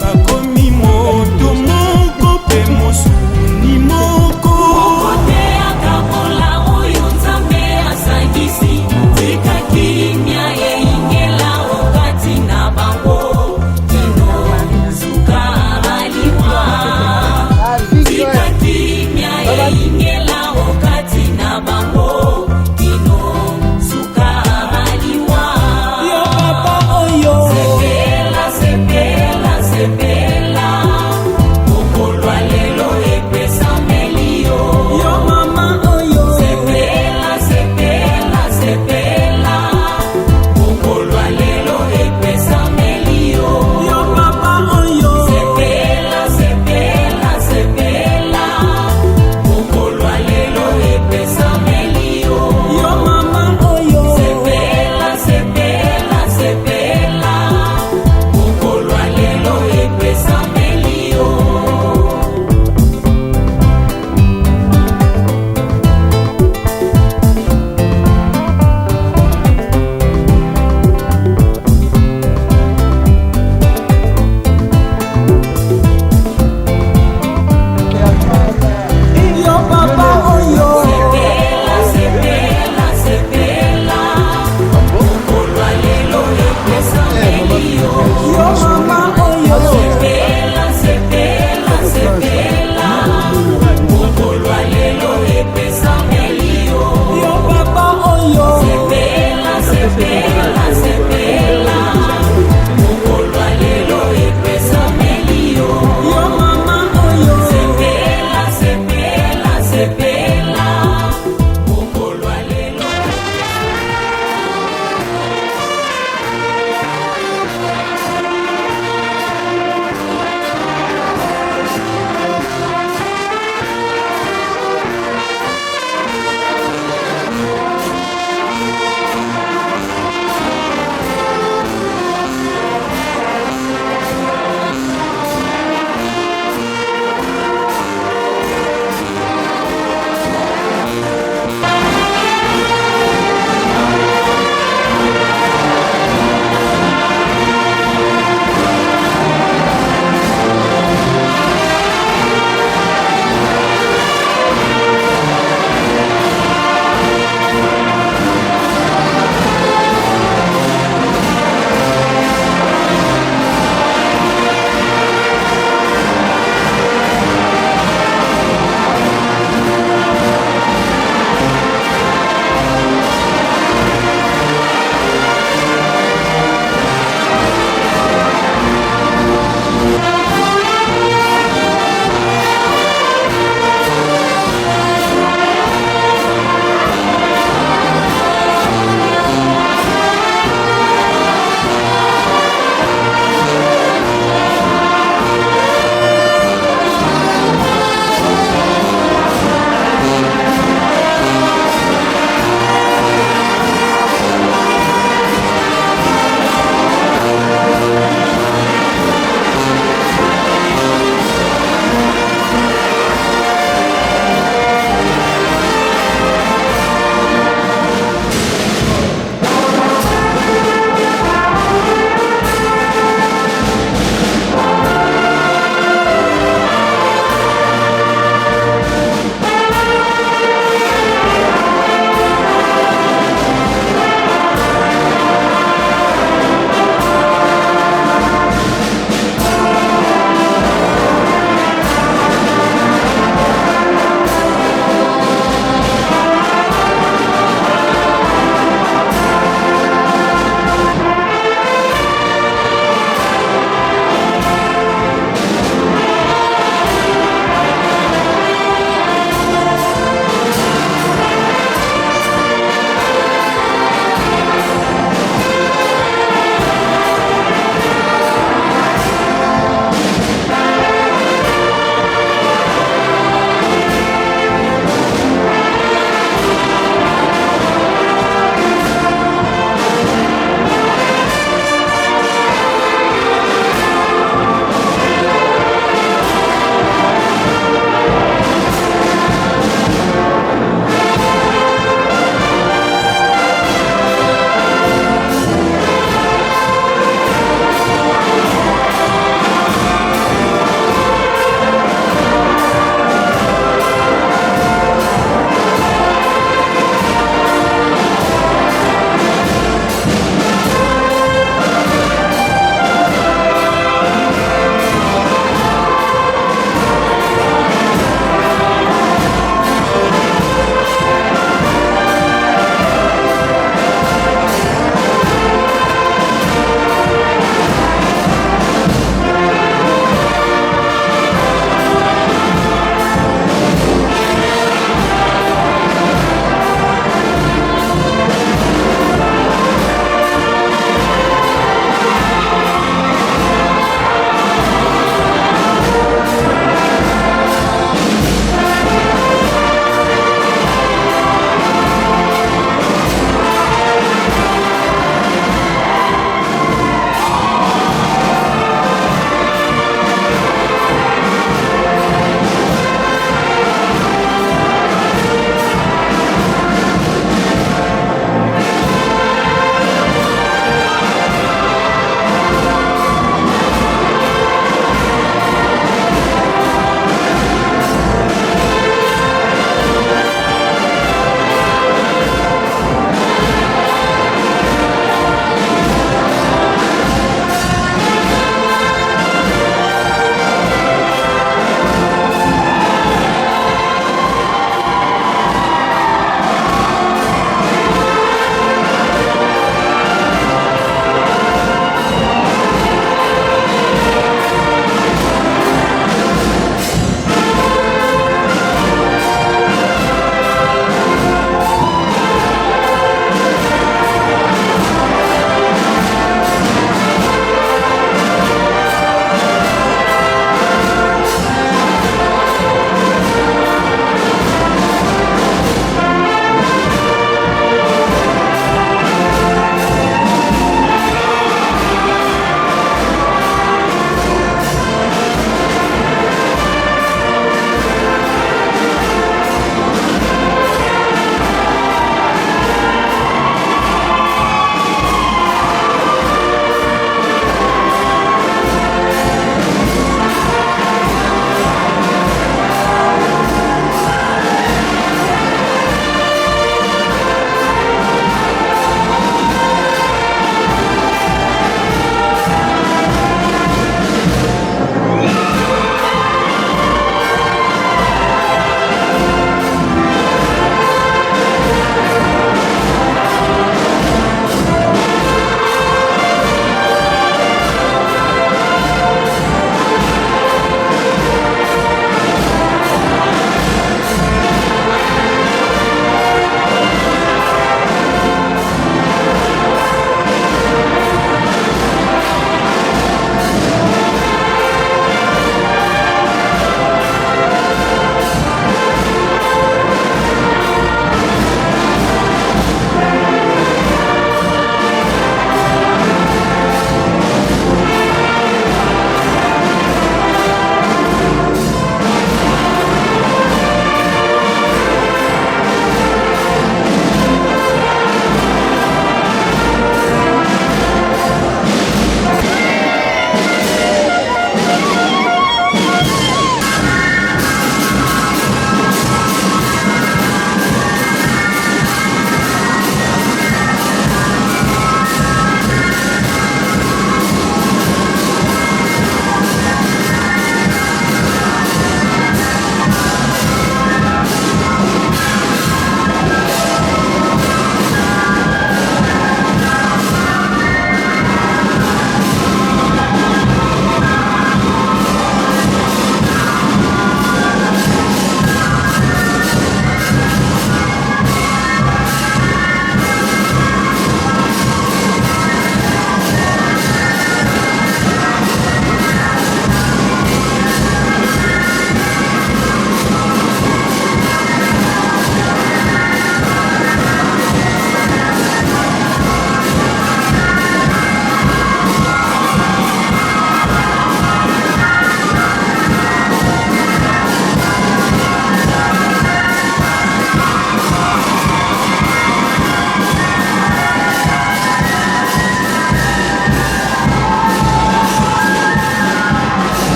Bakomi moto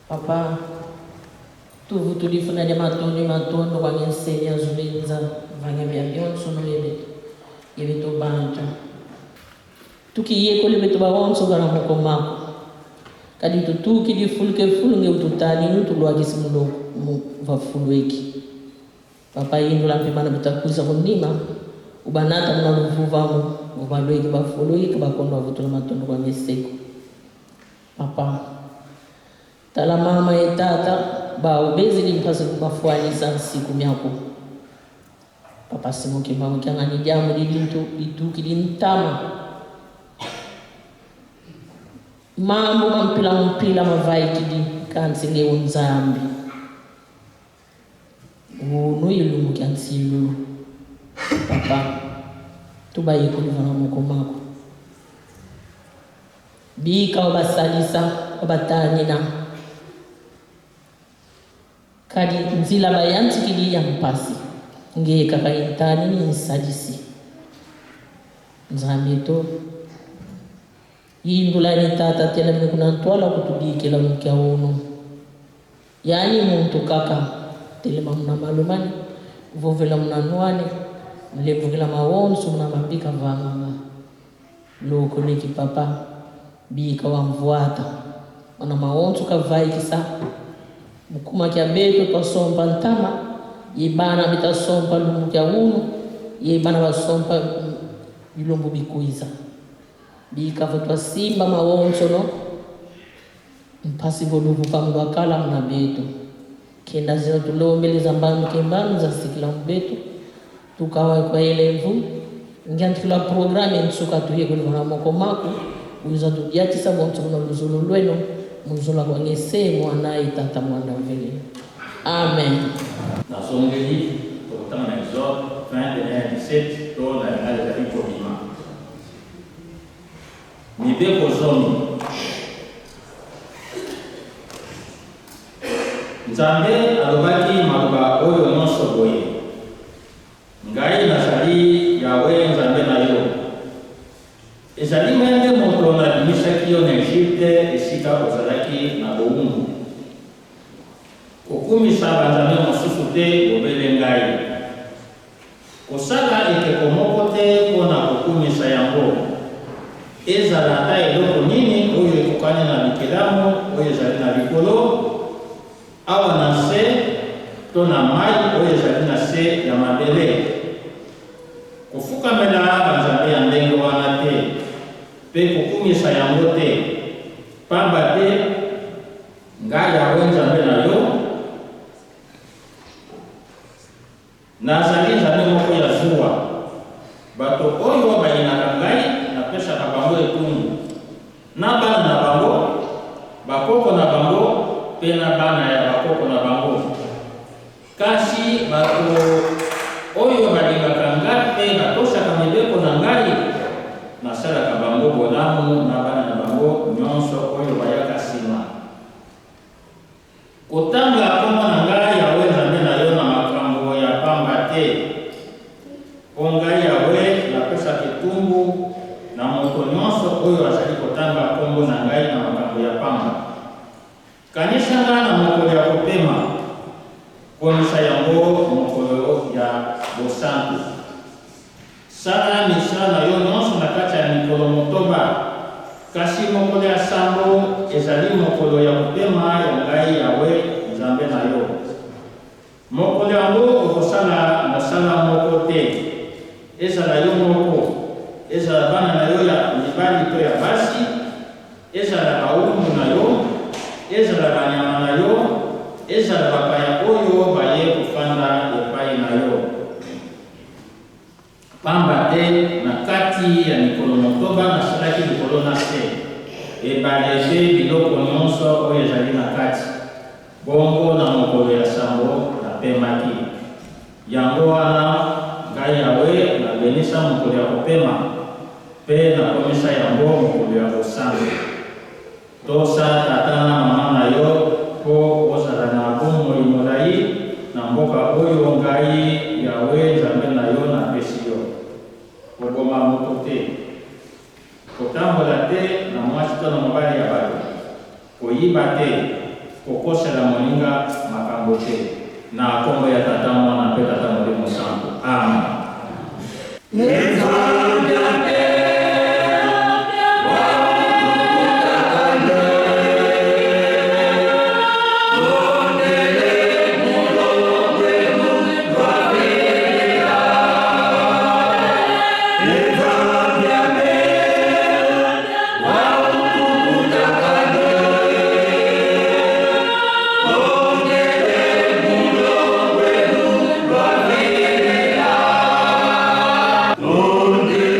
Papa, tu tulifuna de matondo kwa nyenseya zulinza vanya biabion sono yebeto banta. Tukiye ko lebeto bawonso gara moko kadi tutuki di fulke ututani nutulwa gisimulo mu vafulweki. Papa yindula mpimana bitakuza kunima ubanata mna luvuvamu ubalweki bafulweki bakondo vutula matondo kwa nyeseko. Papa tala mama e tata ba ubezi limpasa kumafuani sana siku myako. Papa Simon Kimbangu kyangani jamu liduki lintama. Mambo mpila mavai kidi kansinge unzambi. Wono yilungu kyansilu. Papa tubaye kulivana moko mako. Bika obasalisa obatanina. Kadi nzila bayanti kidi ya mpasi. Nge kaka intani ni nsadisi. Nzamito. Yindula ni tata tena mikuna ntwala kutubiki la mkia uno. Yani muntu kaka. Telema muna malumani. Vovela muna nuani. Mlevugila mawonsu muna mapika vanga. Loko leki papa. Bika wa mvuata. Wana mawonsu kavai kisa. Mukuma kia beto kwa sompa ntama. Yibana bita sompa lumu kia uno. Yibana wa sompa yulumbu bikuiza. Bika vatwa simba mawonso no. Mpasi voluvu kamdu akala mna beto. Kenda zina tulomele zambanu kembanu za sikila mbeto. Tukawa kwa ele mvu. Ngiantikula programe nsuka tuye kulivana moko mako. Uza tudiati sa bonso kuna luzulu lweno. Muzula kwa ngese mwana itata mwana vile. Amen. Dans son livre, pourtant l'exode, fin de l'année 17, dans la réalité de l'Imam. Nibe kozomi. Nzambe alobaki maluba oyo nyonso boye. Ngai nazali Yawe Nzambe na yo. Ezali mwende moto nabimisaki yo na Egypte esika ozalaki na bowumbu. Kokumisa banzambe mosusu te bobele ngai. Kosala ekeko moko te mpona kokumisa yango. Ezala ata eloko nini oyo ekokani na bikelamu oyo ezali na likolo awa na se to na mai oyo ezali na se ya mabele. Kofukamela banzambe ya ndenge wana te mpe kokumisa yango te pamba te ngai Yawe Nzambe na yo nazali Nzambe moko ya zuwa. Bato oyo bayinaka ngai napesa na bango etumbu na bana na bango bakoko na bango pena bana ya bakoko na bango. Kasi bato oyo balingaka ngai mpe batosaka mibeko na ngai nasalaka bango bolamu na bana na bango nyonso oyo bayaka nsima. Kotanga kombo na ngai Yawe Nzambe na yo na makambo ya pamba te. Po ngai Yawe napesa kitumbu na moto nyonso oyo azali kotanga kombo na ngai na makambo ya pamba. Kanisa nga na mokolo ya kopema, komisa yango mokolo ya bosantu. Sala misala na yo nyonso na kati ya mikolo motoba, kasi mokolo ya sambo ezali mokolo ya kopema ya ngai Yawe Nzambe na yo. Mokolo yango okosala mosala moko te, ezala yo moko, ezala bana na yo ya mibali to ya basi, ezala bawumbu na yo, ezala banyama na yo, ezala bapaya oyo baye kofanda epai na yo. Pamba te na kati ya mikolo motoba nasalaki likolo na se, ebaleze biloko nyonso oyo ezali na kati. Bongo na mokolo ya sambo napemaki. Yango wana ngai Yawe nabenisa mokolo ya kopema, mpe nakomisa yango mokolo ya bosantu. Tosa tata na mama na yo po ozala na bomoi molai na mboka oyo ngai Yawe Nzambe na yo napesi yo. Koboma moto te, kotambola te na mwasi to na mobali ya bato, koyiba te, kokosela moninga makambo te. Na kombo ya tata mwana mpe tata Molimo Santo. Amen. Donde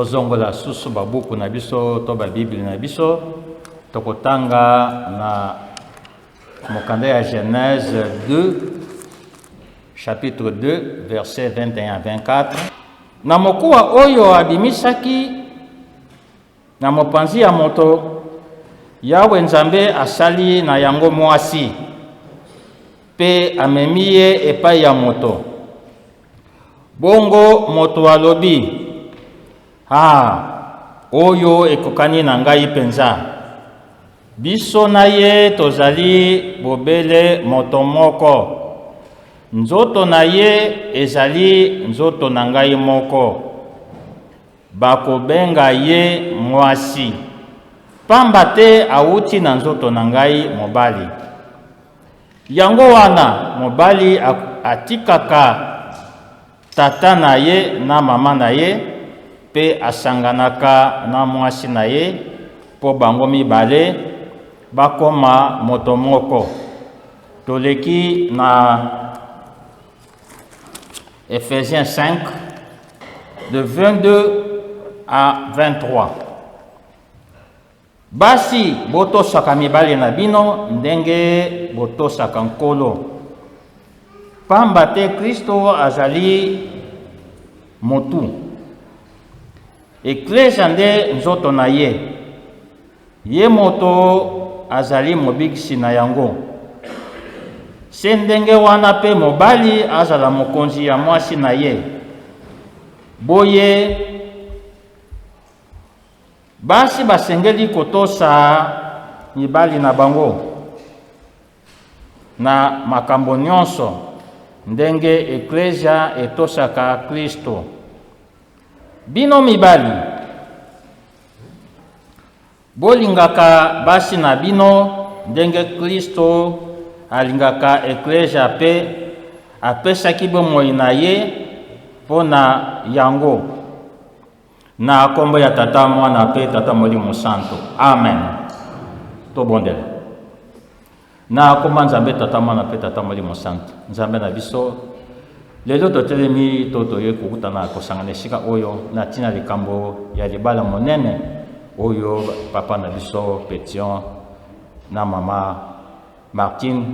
tozongola susu babuku na biso to ba Bible na biso tokotanga na mokanda ya Genèse 2 chapitre 2 verset 21-24 na mokuwa oyo abimisaki na mopanzi ya moto Yawe Nzambe asali na yango mwasi pe amemi ye epai ya moto bongo moto alobi oyo ekokani na ngai penza biso na ye tozali bobele moto moko nzoto na ye ezali nzoto na ngai moko bakobenga ye mwasi pamba te awuti na nzoto na ngai mobali yango wana mobali atikaka tata na ye na mama na ye pe asanganaka na mwasi na ye po bango mibale bakoma moto moko toleki na Ephésiens 5 de 22 à 23 basi botosaka mibali na bino ndenge botosaka nkolo pamba te Kristo azali motu Eklesia nde nzoto na ye ye moto azali mobikisi na yango se ndenge wana pe mobali azala mokonzi ya mwasi na ye boye basi basengeli kotosa mibali na bango na makambo nyonso ndenge Eklesia etosaka Kristo bino mibali bolingaka basi na bino ndenge Kristo alingaka Eklesia pe apesaki bomoi na ye pona yango na kombo ya tata mwana pe tata molimo santo amen to bondela na komba Nzambe tata mwana pe tata molimo santo Nzambe na biso lelo totelemi to toye kokutana kosangana esika oyo na tina likambo ya libala monene oyo papa na biso Pethion na mama Martine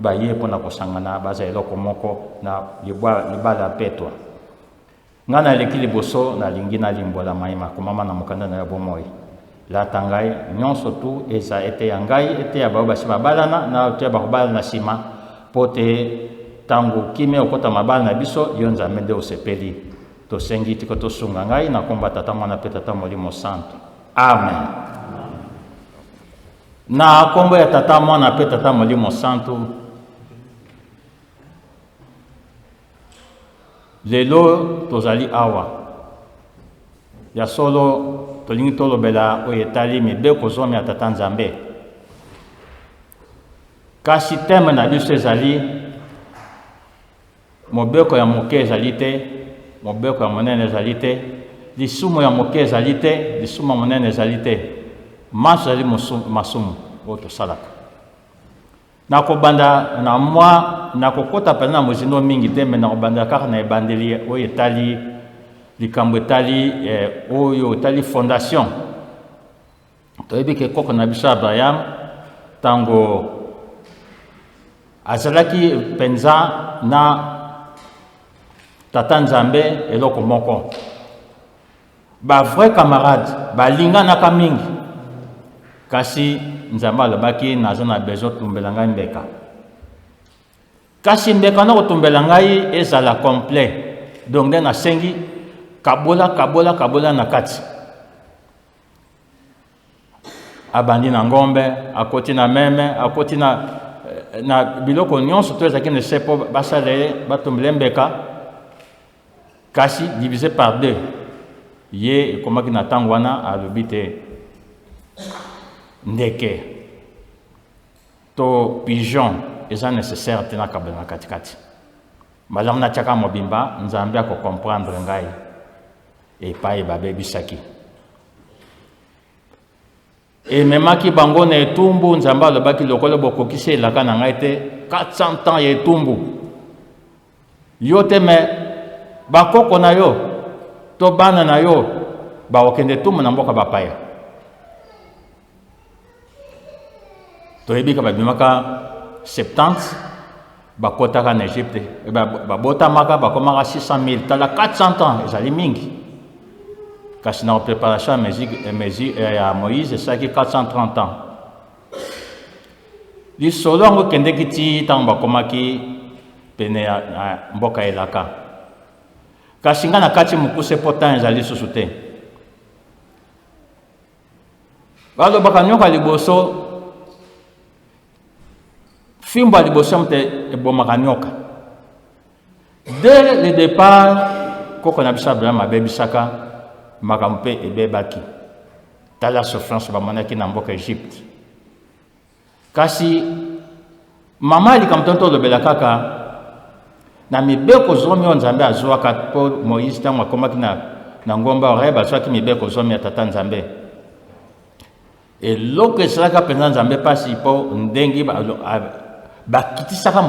baye pona kosangana baza eloko moko na libala petwa ngana leki liboso na lingi na limbola maima komama na mokanda na bomoi la tangai nyonso tu eza ete ya ngai ete ya bao basi babalana na te bakobala na sima pote tango kime okota mabala na biso yo Nzambe nde osepeli tosengi tiko tosunga ngai na komba tata mwana pe tata molimo santo amen na kombo ya tata mwana pe tata molimo santo lelo tozali awa ya solo tolingi tolobela oyo etali mibeko zomi ya tata Nzambe kasi teme na biso ezali mobeko ya moke ezali te mobeko ya monene ezali te lisumu ya moke ezali te lisumu ya monene ezali te maso ezali masumu oyo tosalaka nakobanda na mwa nakokota pena na mozindo mingi te me nakobanda kaka na ebandeli oyo etali likambo etali oyo etali fondation toyebi ke koko na biso Abraham tango azalaki penza na tata Nzambe eloko moko ba vrai camarade balinganaka mingi kasi Nzambe alobaki naza na besoin tumbela ngai mbeka kasi mbeka na kotumbela ngai ezala complet donc nde nasengi kabola na kati abandi na ngombe akoti na meme akoti na biloko nyonso to ezalaki na sepo basale batumbela mbeka kasi divisé par 2 ye ekomaki na ntango wana alobi te ndeke to pigeon eza nécessaire te nakabela na katikati malamu natiaka mobimba Nzambe akokomprendre ngai epai babebisaki ememaki bango na etumbu Nzambe alobaki lokolo bokokisi elaka na ngai te 400 ans ya etumbu yo te me bakoko na yo to bana na yo ba okende tout na mboka bapaya to ebika ba bimaka 70 ba kotaka na Egypte ba botamaka ba komaka 600 000 tala 400 ans ezali mingi kasi na préparation ya Moïse ça qui 430 ans li solo ngo kende kiti tang ba komaki pene ya mboka elaka kasi nga na kati mukuse potan ezali susu te balo bakanyoka liboso fimba liboso mte ebomaka nyoka dès le départ koko na bisa Abraham abebisaka makampe ebebaki tala souffrance bamonaki na mboka Egypte kasi mama likamtonto lobela kaka na mibeko zomi Nzambe azwaka po Moïse tango akomaki na ngomba oreba azwaki mibeko zomi ya tata Nzambe eloko esalaka mpenza Nzambe pasi po ndengi bakitisaka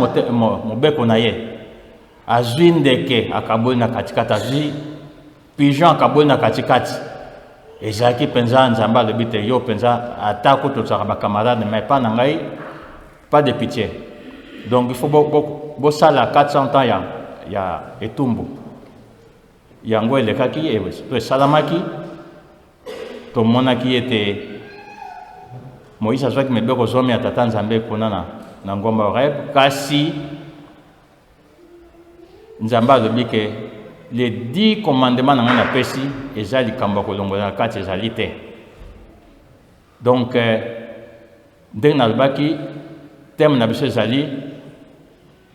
mobeko na ye azwi ndeke akaboli na katikati azwi pigeon akaboli na katikati ezalaki mpenza Nzambe alobi te yo mpenza atako tozalaka bakamarade mais pas na ngai pas de pitié donc il faut bosala 400 ans ya etumbu yango elekaki to esalamaki tomonaki ete Moïse azwaki mibeko zomi ya tata Nzambe kuna na ngomba Horeb kasi Nzambe alobi ke les 10 commandements na ngai napesi eza likambo kolongola na kati ezali te donc ndenge nalobaki teme na biso ezali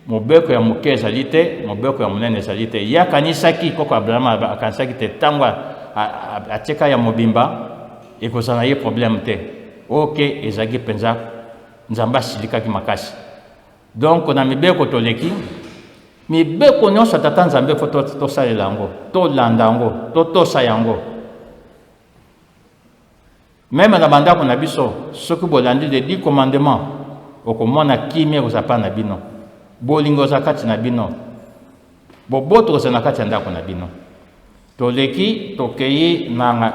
mobeko ya moke ezali te mobeko ya monene ezali te ye akanisaki koko Abraham akanisaki te ntango atieka ya mobimba ekozala ye problème te oke ezalaki mpenza Nzambe asilikaki makasi donc na mibeko toleki mibeko nyonso tata Nzambe fo tosalela yango tolanda yango totosa yango meme na bandako na biso soki bolandi les 10 commandements okomona kimia kozapa na bino bolingo za kati na bino boboto kozala na kati ya ndako na bino toleki tokei na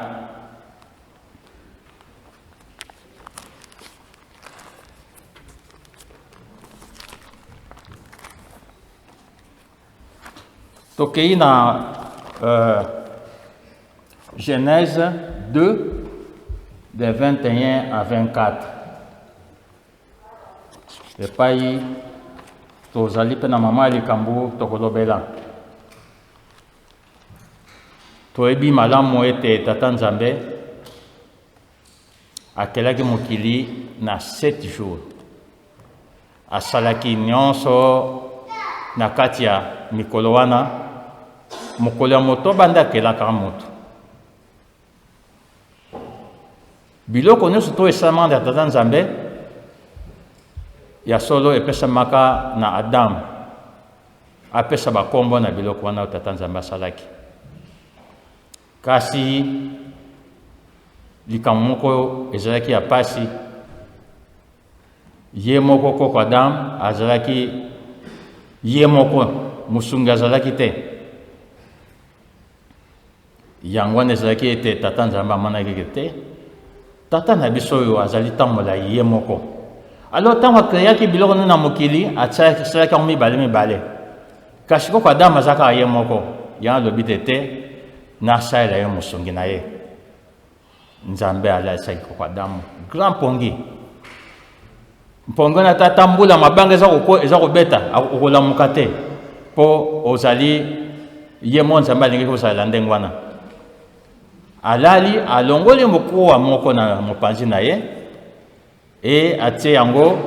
tokei na Genèse 2 de 21 à 24 epai tozali mpe na mama ya likambo tokolobela toyebi malamu ete tata Nzambe akelaki mokili na 7 jours asalaki nyonso na kati ya mikolo wana mokolo ya motoba nde akelaka moto biloko nyonso to esalamaka ya tata Nzambe ya solo epesamaka na Adam apesa bakombo na biloko wana tata Nzambe asalaki kasi likambo moko ezalaki ya pasi ye moko koko Adam azalaki ye moko musungi azalaki te yango wana ezalaki ete tata Nzambe amonaki te tata na biso oyo azali tambola ye moko alors ntango akreaki biloko na mokili asalaki yango mibale kasi koko Adamu azalaka ye moko yango alobi te nasalela ye mosungi na ye Nzambe alalisaki koko Adamu grand pongi wana tata mbula mabanga eza kobeta okolamuka te mpo ozali ye mo Nzambe alingi kosalela ndenge wana alali alongoli mokuwa moko na mopanzi na ye atie yango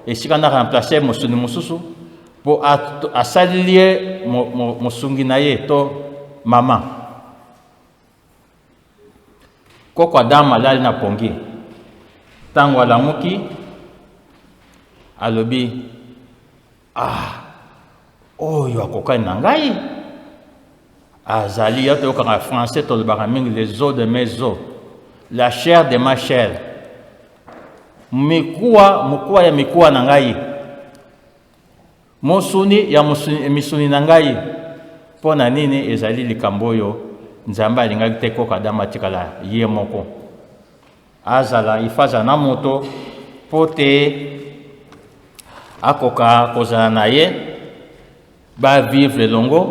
esika na remplacer mosungi mosusu po asaleli ye mosungi na ye to mama koko Adamu alali na pongi ntango alamuki alobi oyo akokani na ngai azali ya toyokaka français tolobaka mingi les os de mes os la chair de ma chair mikuwa ya mikuwa na ngai mosuni ya misuni na ngai mpo na nini ezali likambo oyo nzamba linga te ko kadama tikala ye moko azala ifaza na moto pote akoka kozala na ye ba vivre longo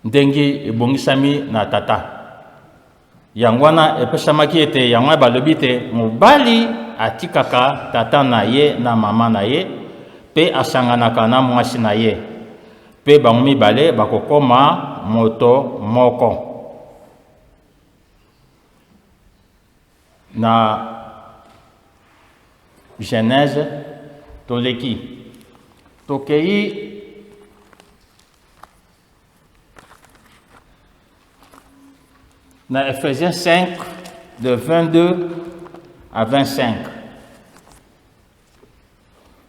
ndengi ebongisami na tata yangwana epesamaki ete yangwa balobi te mobali atikaka tata na ye na mama na ye pe asanganaka na mwasi na ye pe bango mibale bakokoma moto moko na Genèse toleki tokei na Ephésiens 5 de 22 à 25.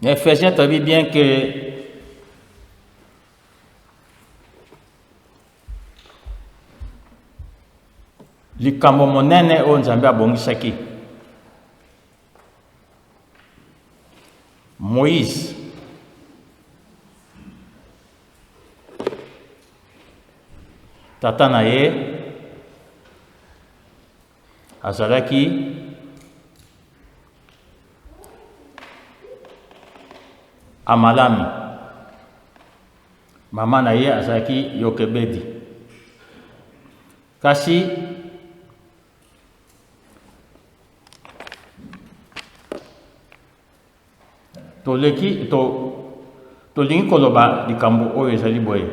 Dans Ephésiens tu dis bien que likambo monene oyo Nzambe abongisaki Moïse tata na ye azalaki amalami mama na ye azalaki Yokebedi kasi tolingi koloba likambo oyo ezali boye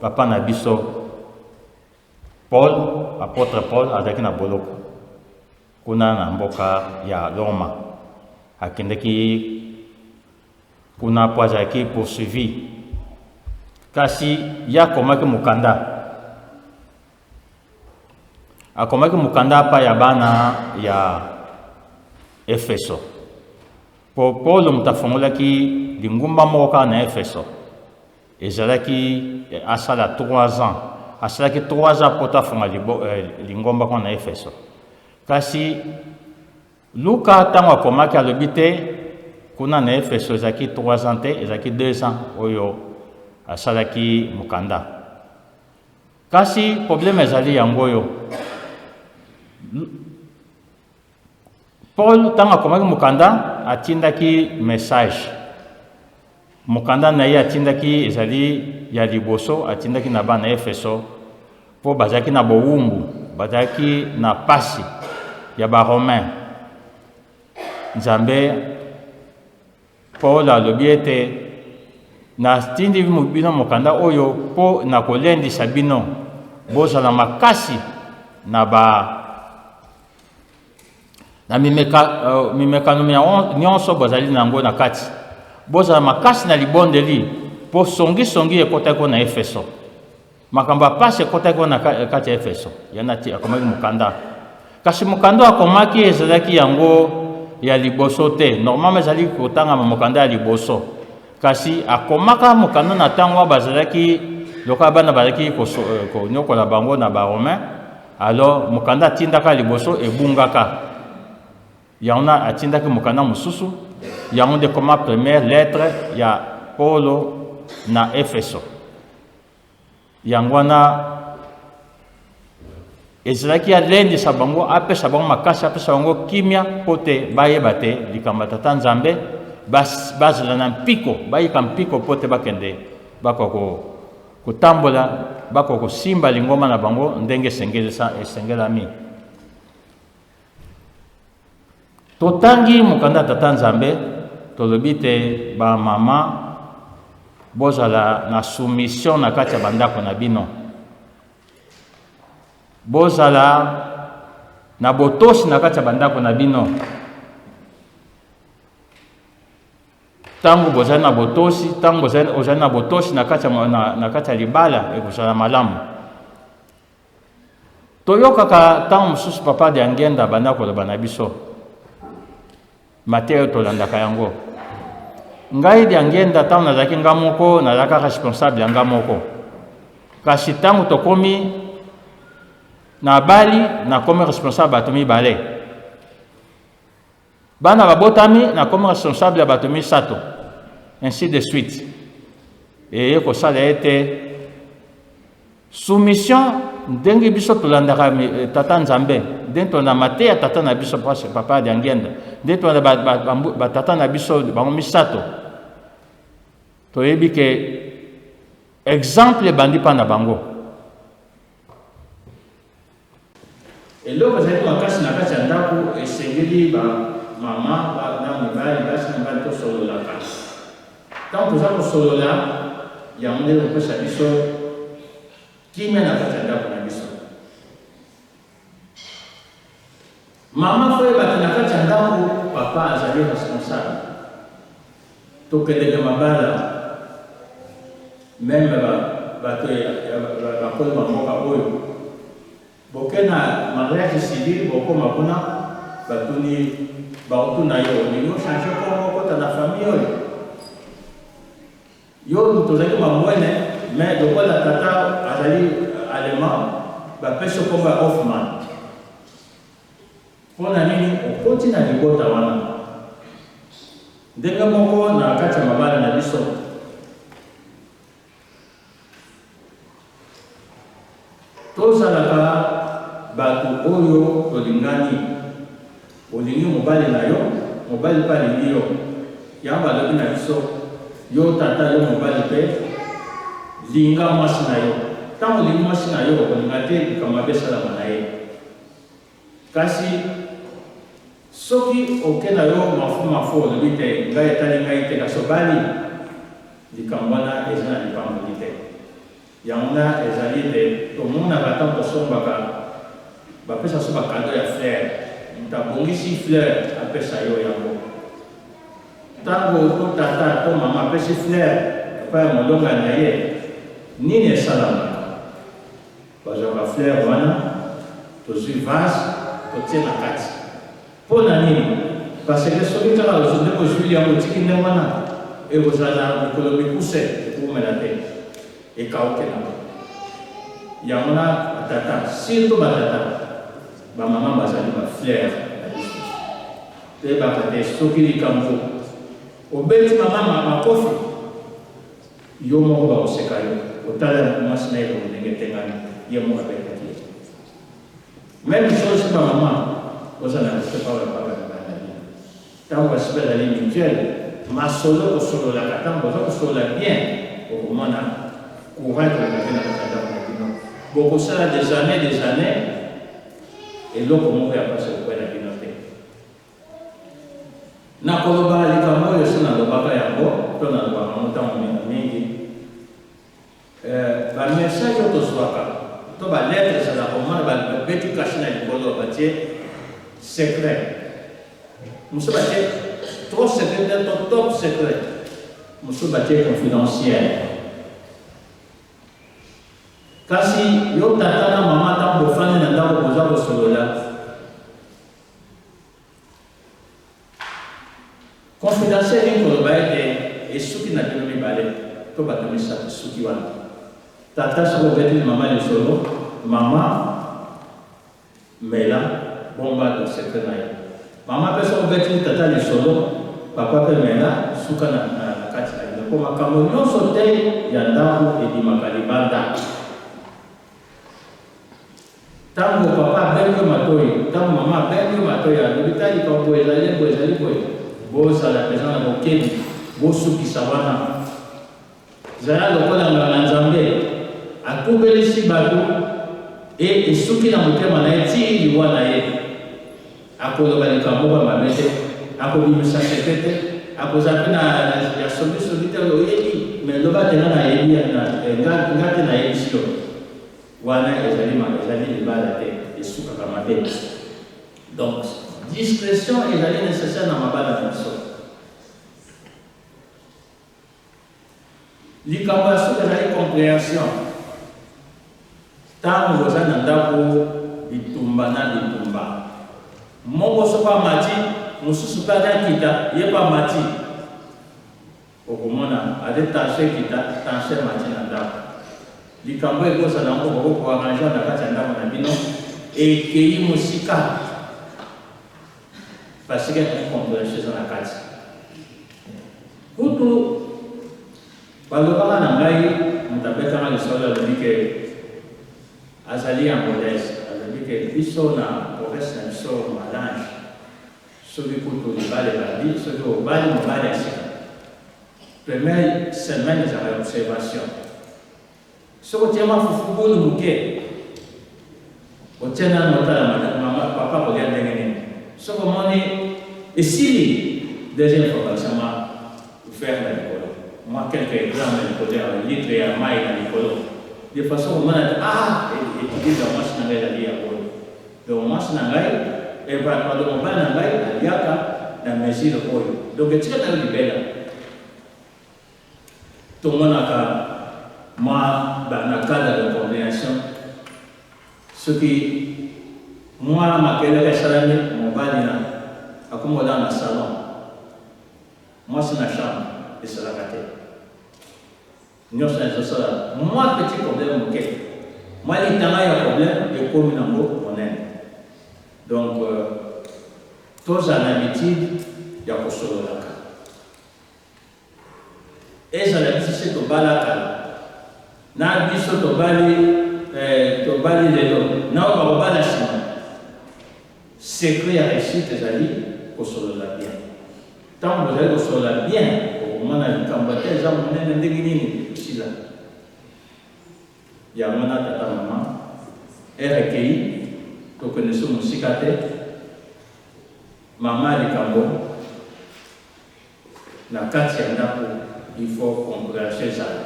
papa na biso Paul, apôtre Paul azalaki na boloko kuna na mboka ya Roma akendeki kuna po azalaki poursuivi kasi ya akomaki mukanda pa ya bana ya Efeso po Paul mutafungolaki lingumba moko na Efeso ezalaki asala 3 ans asalaki 3 ans po tafunga lingomba kwa na Efeso kasi Luka tango akomaki alobi te kuna na Efeso ezalaki 3 ans te ezalaki 2 ans oyo asalaki mukanda kasi problème ezali yango oyo Paul tango akomaki mukanda atindaki message mukanda na ye atindaki ezali ya liboso atindaki na bana Efeso po bazalaki na bowumbu bazalaki na pasi ya ba Romain Nzambe Paul alobi ete na tindi bino mukanda oyo po na kolendisa bino bozala makasi na mimekano nyonso bazali nango na kati bozala makasi na libondeli po songi ekotaki na Efeso makambo apasi ekotaki na kati ya Efeso yanati akomaki mukanda kasi mukanda akomaki ezalaki yango ya liboso te normalement ezali kotanga mukanda ya liboso kasi akomaka mukanda na tango bazalaki lokola bana bazalaki konyokola bango na ba Romain alors mukanda atindaka liboso ebungaka yango atindaki mukanda mosusu yango nde koma première lettre ya Paulo na Efeso yango wana ezalaki alendisa bango apesa bango makasi apesa bango kimia po te bayeba te likambo tata Nzambe bazala na mpiko bayika mpiko po te bakende kotambola bakosimba lingoma na bango ndenge esengelami totangi mukanda tata Nzambe tolobi te ba mama bozala na soumission na kati ya bandako na bino bozala na botosi na kati ya bandako na bino tango bozali na botosi tango ozali na botosi na kati ya libala ekozala malamu toyokaka tango mosusu papa de angenda banda koloba na biso Mateo tolandaka yango ngai de angenda tango nazalaki nga moko nazalaka responsable ya nga moko kasi tango tokomi na bali nakomi responsable bato mibale bana babotami nakomi responsable ya bato misato ainsi de suite eye kosala ete soumission ndenge biso tolandaka tata nzambe nde tona mateya tata na biso papa ya ngenda nde tona batata na biso bango misato toyebi ke exemple ebandi mpa na bango eloko ezali makasi na kati ya ndako esengeli bamama na mibali basi na mibali tosololaka ntango toza kosolola yango nde kopesa biso kimia na kati ya ndako na biso mama fo eyebaka na kati ya ndako papa azali responsable tokendeke mabala meme bato bakoli bamboka oyo boke na mariage civil bokoma kuna batuni baotuna yo olingi ochange kongo okota na famille oyo yo tozali mamwene mais lokola tata azali allemand bapesi okombo ya Hoffman mpona nini okoti na libota wana ndenge moko na kati ya mabala na biso tozalaka bato oyo tolingani olingi mobali na yo mobali mpe alingi yo yango alobi na biso yo tata yo mobali mpe linga mwasi na yo ntango olingi mwasi na yo okolinga te likambo mabe esalama na ye kasi soki oke na yo mafu olobi te ngai etali ngai te kasi obali likambo wana eza na lipamboli te yango na ezali te tomonaka ntango tosombaka bapesa so bakado ya fleur moto abongisi fleur apesa yo yango ntango to tata to mama apesi fleur epai ya molonga na ye nini esalamaka bazwaka fleur wana tozwi vase totie na kati mpo na nini parce que soki kaka nde kozwili yango otiki nde wana ekozala mikolo mikuse ekomela te ekauke na yango na batata surtout batata bamama bazali bafleur na biso toyebaka te soki likambo obeti mama makofi yo moko bakoseka yo otala mwasi na ye ndenge etengami ye moko abetaki ye même chose bamama ozala respect pa bapapa na bandali ntango respect ezali mutuel masolo kosololaka ntango oza kosolola bien okomona courant kolaka te na kati ya ndako na bino bokosala des années eloko moko ya pasi kokwela bino te nakoloba likambo oyo so nalobaka yango to nalobaka mo ntango mingi bamessage oyo tozwaka to baletre ezalaka omona babeti kasi na likolo batie secret mosusu batie trop secret to top secret mosusu batie confidentiel kasi yo tata na mama ntango bofandi na ndako boza kosolola confidentiel nini koloba ete esuki na bino mibale to bato misato esuki wana tata soki obeteli mama lisolo mama mela bomba do secret na ye mama mpe soki obeteli tata lisolo papa mpe mela suka na kati na bino mpo makambo nyonso te ya ndako edimaka libanda ntango papa abengi yo matoi ntango mama abengi yo matoi alobi tali likambo ezali boye bozala mpenza na bokebi bosukisa wana zala lokola ngala na nzambe atubelisi bato esuki na motema na ye ti liwa na ye akoloba likambo bamabe te akobimisa seke te akozala mpe ya sobisobi te oyebi me loba te nga nayebi nga te nayebisi yo wana ezali libala te esukaka mabe donc discrétion ezali nécessaire na mabala na biso likambo ya soki ezali compréhension ntango oza na ndako bitumba na bitumba moko soko amati mosusu mpe adakita ye mpe amati okomona ade tension ekita tension amati na ndako likambo ekozala yango bokoarrange na kati ya ndako na bino ekei mosika parce que incompréhension eza na kati kutu balobaka na ngai moto abetanga lisolo alobi ke azali angolaise azali ke biso na province na biso Mariage soki kutu libale bali soki obali mobali ya sika première semaine ezala observation soki otia mafufu bolu moke otia nano otala mama papa kolia ndenge nini soki omoni esili deuxième formation ma faire na likolo moi quelques grammes na likolo ya litre ya mai na likolo de façon omona étudier dans mwasi na ngai ali ya boye donc mwasi na ngai ebato mobali na ngai aliaka na mesure oyo donc etika na libela tomonaka ma na cadre de coordination soki mwa makelele esalami mobali na akomola na salon mwasi na chambre esalaka te nyonso ezosala mwa petit problème moke mwa litanga ya problème ekomi nango monene donc tozala na habitude ya kosololaka ezala biso se tobalaka na biso tobali lelo nao bakobala nsima secret ya réussite ezali kosolola bien ntango bozali kosolola bien okomona likambo te eza monene ndenge nini esila yango na tata mama RKI tokende so mosika te mama likambo na kati ya ndako il faut compréhension ezala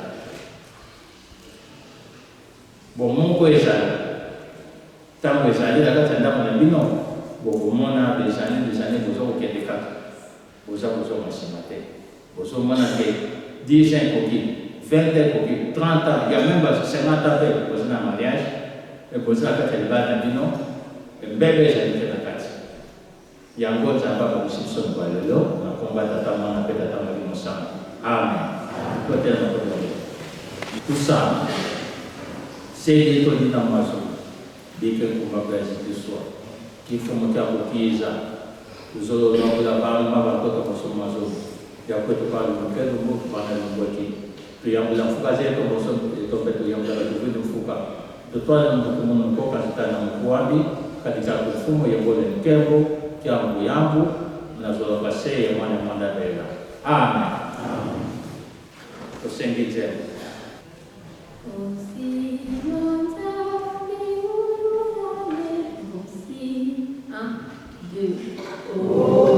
bomoko ezala ntango ezali na kati ya ndako na bino bokomona des années boza kokende kaka boza kozonga nsima te bozomona ke 10 ans ekoki 20 ans ekoki 30 ans ya même basi 50 ans mpe boza na mariage boza na kati ya libala na bino mbebe ezali te na kati yango nzambe akokusi biso mokolo lelo na kombo ya tata mwana mpe tata molimo sango amen totela makolo tout ça c'est toni na maso bike kumbaga zikiswa kifumo cha kukiza uzolongola bama batoto kosomazo ya kwetu pale mkendo mtu bana ngwaki tuyambula mfuka zetu boso tope tuyambula tuvidu mfuka tutwala mtu mkoka tana mkuambi katika kufumo ya bole mkembo kia mbuyambu na zola base ya mwana mwanda bela amen tusengeze Oh,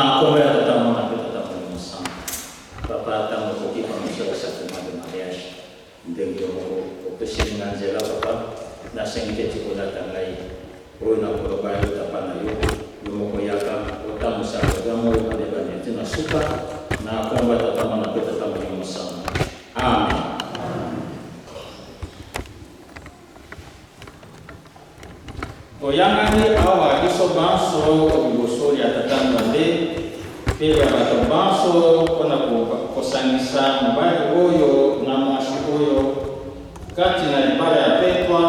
na kombe ya tata mwana pe tata mwana msanga papa tango koki kwa msela sacrement de mariage ndenge moko opeseli na nzela papa na sengete tikola tangai oyo na koloba yo tapa na yo yo moko yaka otamosaka gamo balebane tina suka na kombe ya tata mwana pe tata mwana msanga. Amen. Oyangani awa iso banso liboso ya tata Nzambe pe ya bato banso mpona kosangisa mobali oyo na mwasi oyo kati na libala ya petwa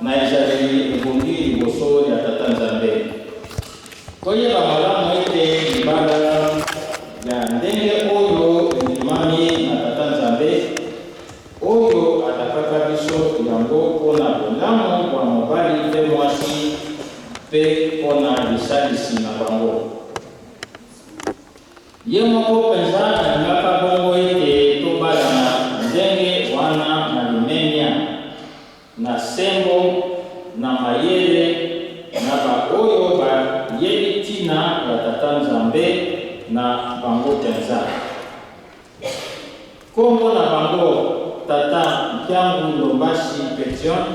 na ezaleli ebongi liboso ya tata Nzambe. Toyeba malamu ete libala ya ndenge oyo elimami na tata Nzambe oyo atakaka biso yango mpona bolamu bwa mobali mpe mwasi mpe mpona lisalisi na bango. Ye moko mpenza alingaka bongo ete tobalana ndenge wana na limemia na sembo na mayele na baoyo bayebi ntina ya tata Nzambe na bango mpenza. Kombo na bango tata Mpiangu Ndombasi Pethion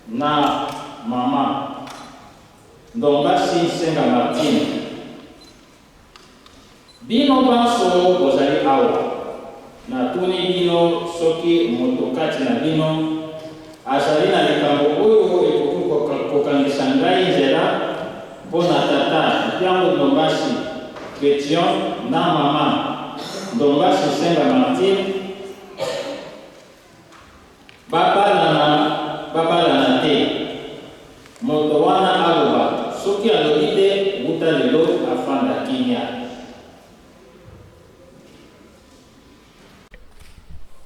na mama Ndombasi Senga Martine. Bino banso bozali awa na tuni bino soki moto kati na bino azali na likambo oyo ekoki kokangisa ngai nzela mpona tata Mpiangu Ndombasi Pethion na mama Ndombasi Senga Martine. Babalana te moto wana aloba soki alobi te wuta lelo afanda kimia.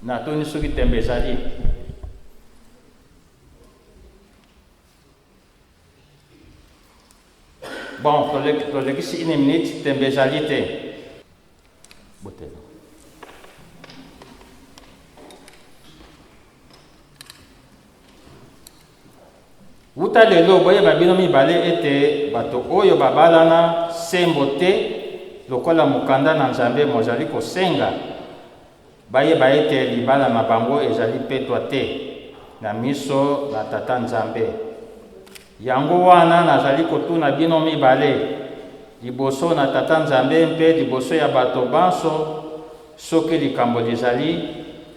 Natoni soki tembe ezali bon tolekisi 1 minute tembe ezali te botela. Wuta lelo boyeba bino mibale ete bato oyo babalana sembo te lokola mokanda na Nzambe mozali kosenga bayeba ete libala na bango ezali petwa te na miso na tata Nzambe. Yango wana nazali kotuna bino mibale liboso na tata Nzambe mpe liboso ya bato banso soki likambo lizali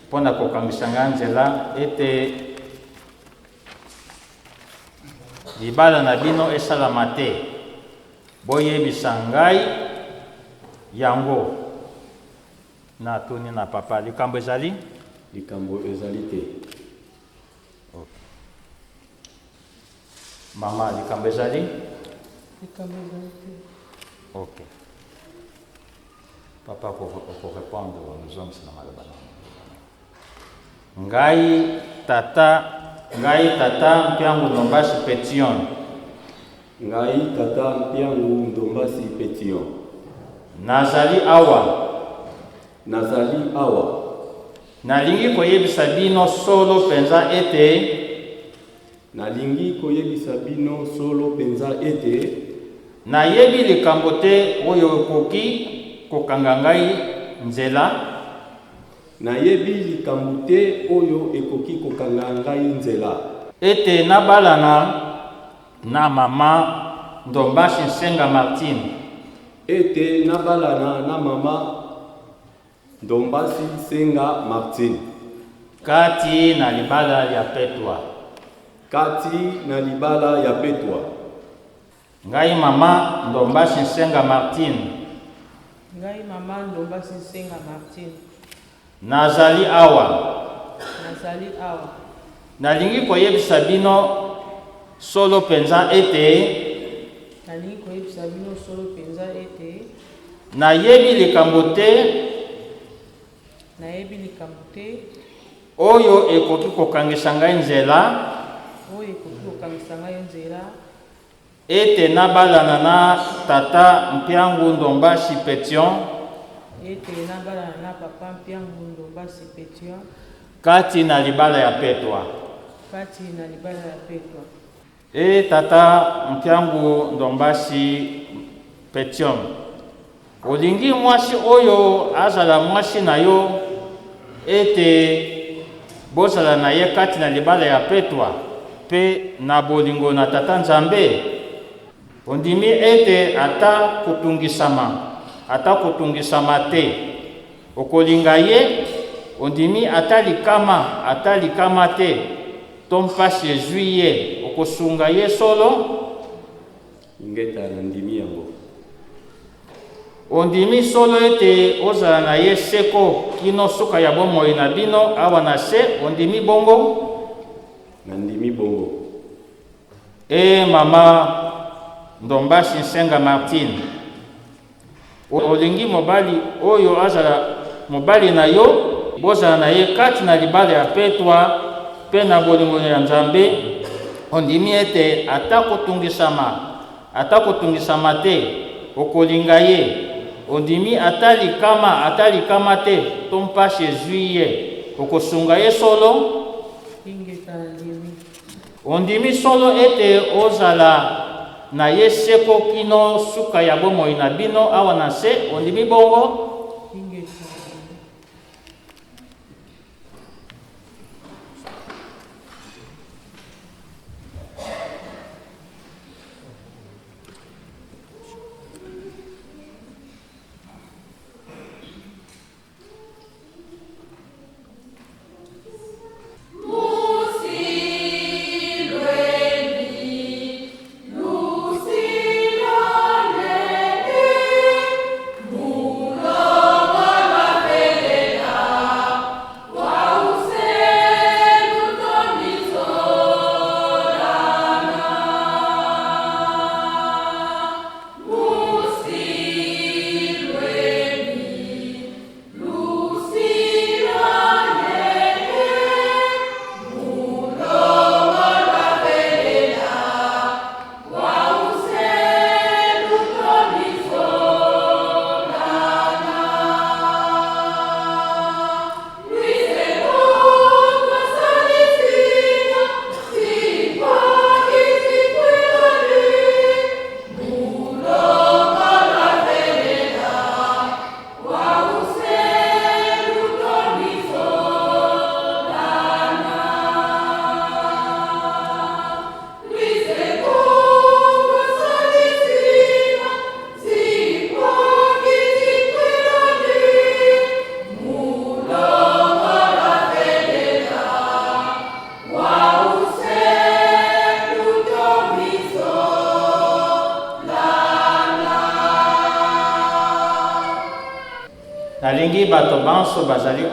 mpona kokangisa nga nzela ete libala na bino esalama te. Boyebisa ngai yango na tuni na papa likambo ezali te. Okay. Mama likambo ezali te. Okay. Papa pour répondre aux hommes c'est normal. Ngai tata Mpiangu Ndombasi Pethion. Ngai tata Mpiangu Ndombasi Pethion. Nazali awa. Nalingi koyebisa bino solo penza ete. Nayebi likambo te oyo ekoki kokanga ngai nzela. Ete nabalana na mama Ndombasi Senga Martine. Kati na libala ya petwa. Ngai mama Ndombasi Senga Martine. Nazali awa. Nalingi koyebisa bino solo penza ete. Nayebi likambo te oyo ekoki kokangisa ngai nzela ete nabalana na tata Mpiangu Ndombasi Pethion kati na libala ya petwa. Tata Mpiangu Ndombasi Pethion. Olingi mwasi oyo azala mwasi na yo ete bozala na ye kati na libala ya petwa pe na bolingo na tata Nzambe. Ondimi ete ata kutungisama te. Okolinga ye, ondimi ata likama te. Tompasi ezwi ye, okosunga ye solo. Ngeta na ndimi yango. Ondimi solo ete ozala na ye seko kino suka ya bomoi na bino awa na se. Ondimi bongo? Na ndimi bongo. Mama Ndombasi Nsenga Martine, olingi mobali oyo azala mobali na yo, bozala na ye kati na libala ya petwa pe na bolingo ya Nzambe. Ondimi ete ata kutungisama te, okolinga ye. Ondimi ata likama te, tompasi ezwi ye, okosunga ye solo. Ondimi solo ete ozala na ye seko kino suka ya bomoi na bino awa na se. Ondimi bongo? Nalingi bato banso bazali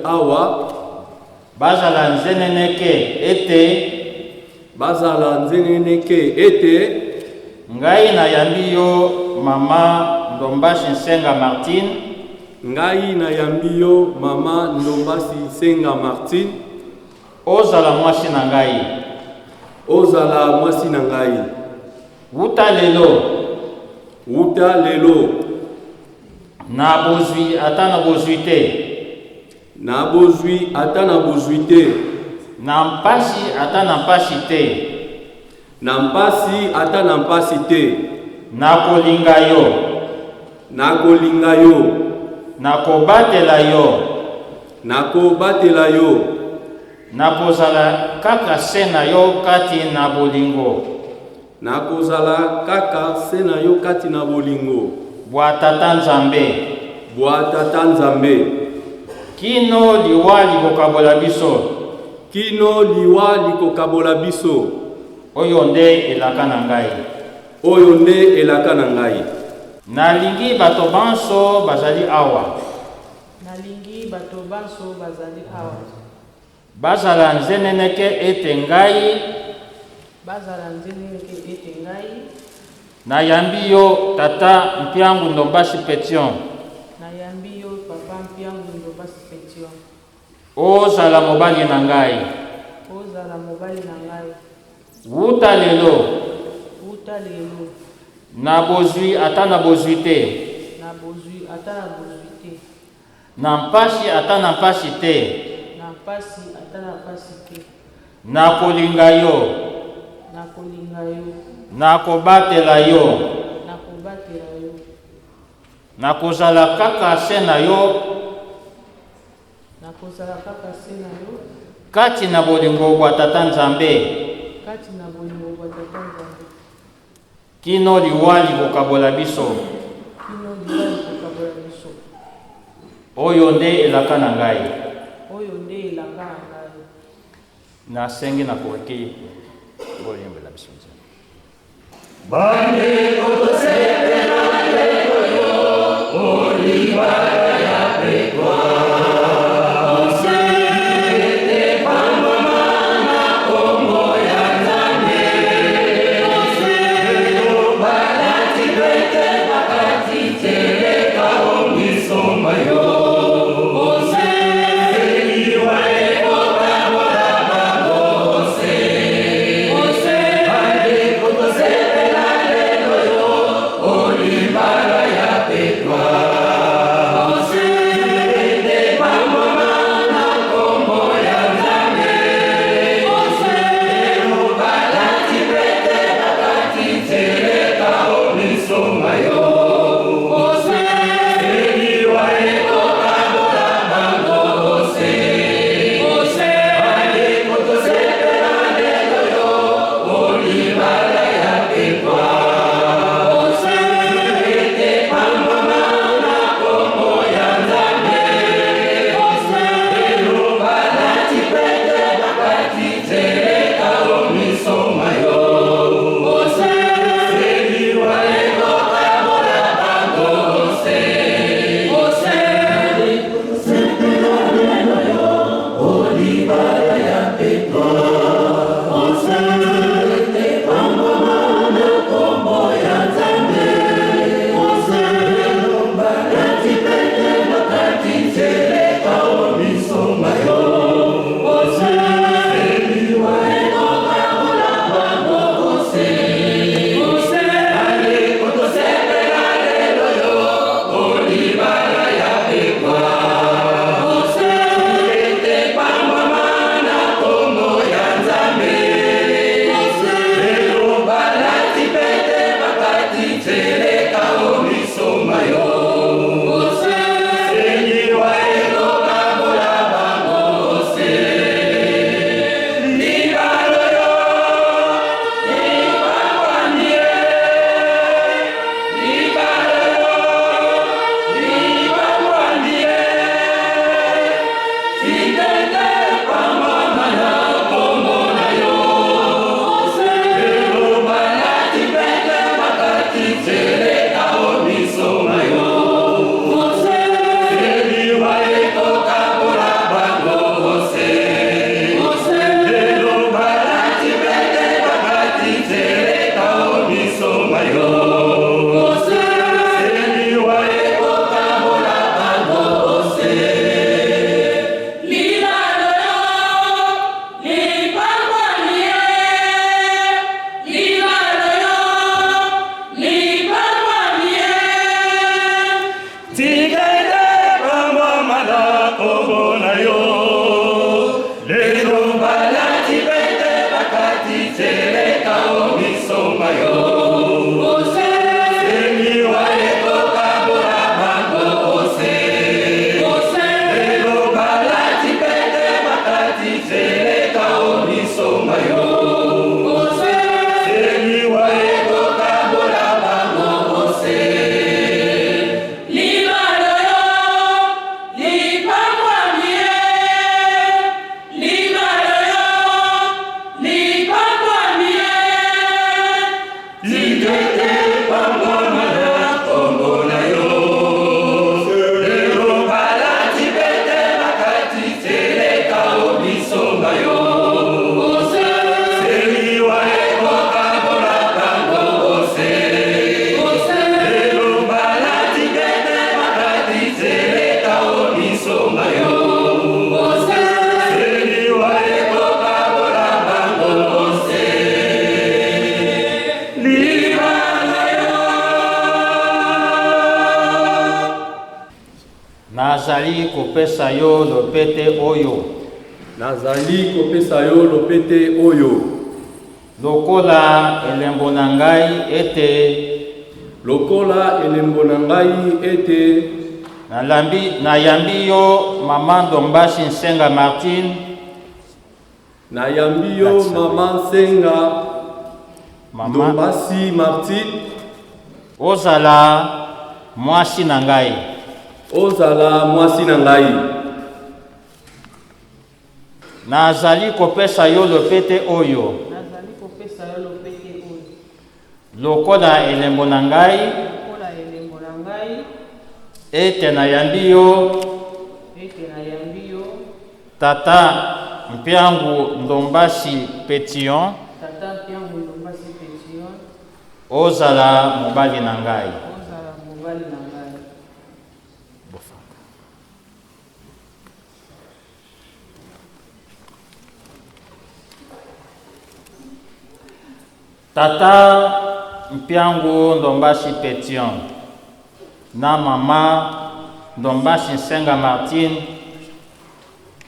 awa. Bazala nzeneneke ete. Ngai na yambi yo mama Ndombasi Nsenga Martine. Ozala mwasi na ngai. Wuta lelo. Na bozwi ata na bozwi te. Na mpasi ata na mpasi te. Na kolinga yo. Na kobatela yo. Na kozala kaka se na yo kati na bolingo. Bwa tata Nzambe. Kino liwa likokabola biso. Oyo nde elaka na ngai. Nalingi bato banso bazali awa. Bazala nzeneneke ete ngai. Nayambi yo tata mpiangu Ndombasi Pethion. Ozala mobali na ngai. Wuta lelo. Na bozwi ata na bozwi te. Na mpasi ata na mpasi te. Na kolinga yo. nakolinga yo, nakobatela yo, nakobatela yo, nakozala kaka se na yo, nakozala kaka se na yo, kati na bolingo bwa Tata Nzambe, kati na bolingo bwa Tata Nzambe, kino liwa likokabola biso, kino liwa likokabola biso, oyo nde elaka na ngai, oyo nde elaka na ngai, nasengi nakoki boyembela biso Nzambe. Bande kotosepela lelo yo, olibala ya pekwa. Nazali kopesa yo lopete oyo. Nazali kopesa yo lopete oyo. lokola elembo na ngai ete lokola elembo na ngai ete nayambi yo mama Ndombashi Nsenga Martine, nayambi yo mama Nsenga Ndombashi Martine, ozala mwasi na ngai, ozala mwasi na ngai. nazali kopesa yo lopete oyo lokola elembo na ngai ete nayambi yo tata Mpiangu Ndombashi Pethion, ozala mobali na ngai. Tata Mpiangu Ndombashi Pethion na mama Ndombashi Nsenga Martine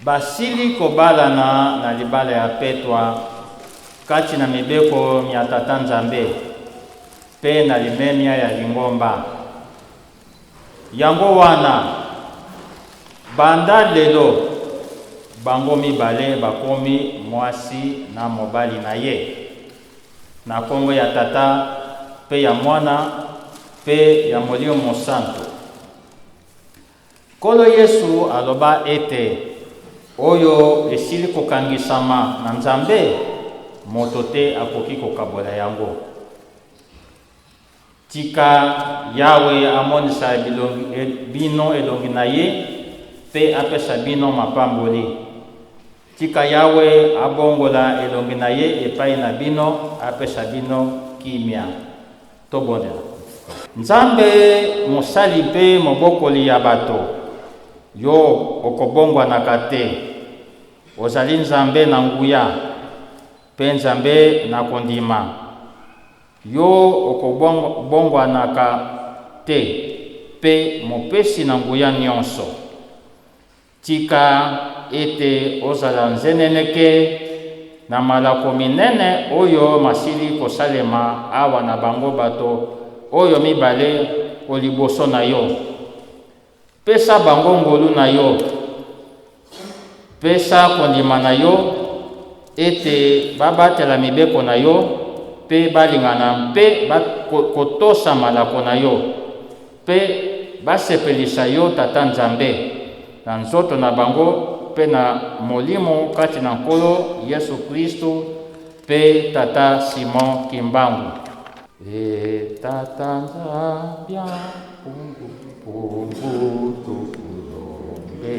basili kobalana na libala ya petwa kati na mibeko ya tata Nzambe pe na limemia ya lingomba. Yango wana banda lelo bango mibale bakomi mwasi na mobali na ye, na kongo ya tata pe ya mwana pe ya Molimo Mosantu. Kolo Yesu aloba ete oyo esili kokangisama na Nzambe, moto te akoki kokabola yango. Tika Yawe amonisa bino elongi na ye pe apesa bino mapamboli. Tika Yawe abongola elongi na ye epai na bino apesa bino kimia. Tobondela. Nzambe mosali pe mobokoli ya bato, yo okobongwa na kate, ozali Nzambe na nguya pe Nzambe na kondima. Yo okobongwa na kate pe mopesi na nguya nyonso. Tika ete ozala nzeneneke na malako minene oyo masili kosalema awa na bango bato oyo mibale oliboso na yo. Pesa bango ngolu na yo, pesa kondima na yo ete babatela mibeko na yo pe balingana mpe kotosa malako na yo pe basepelisa yo tata Nzambe na nzoto na bango pe na molimo kati na Nkolo Yesu Kristo pe tata Simon Kimbangu. Tata Nzambia pungu pungu tukulombele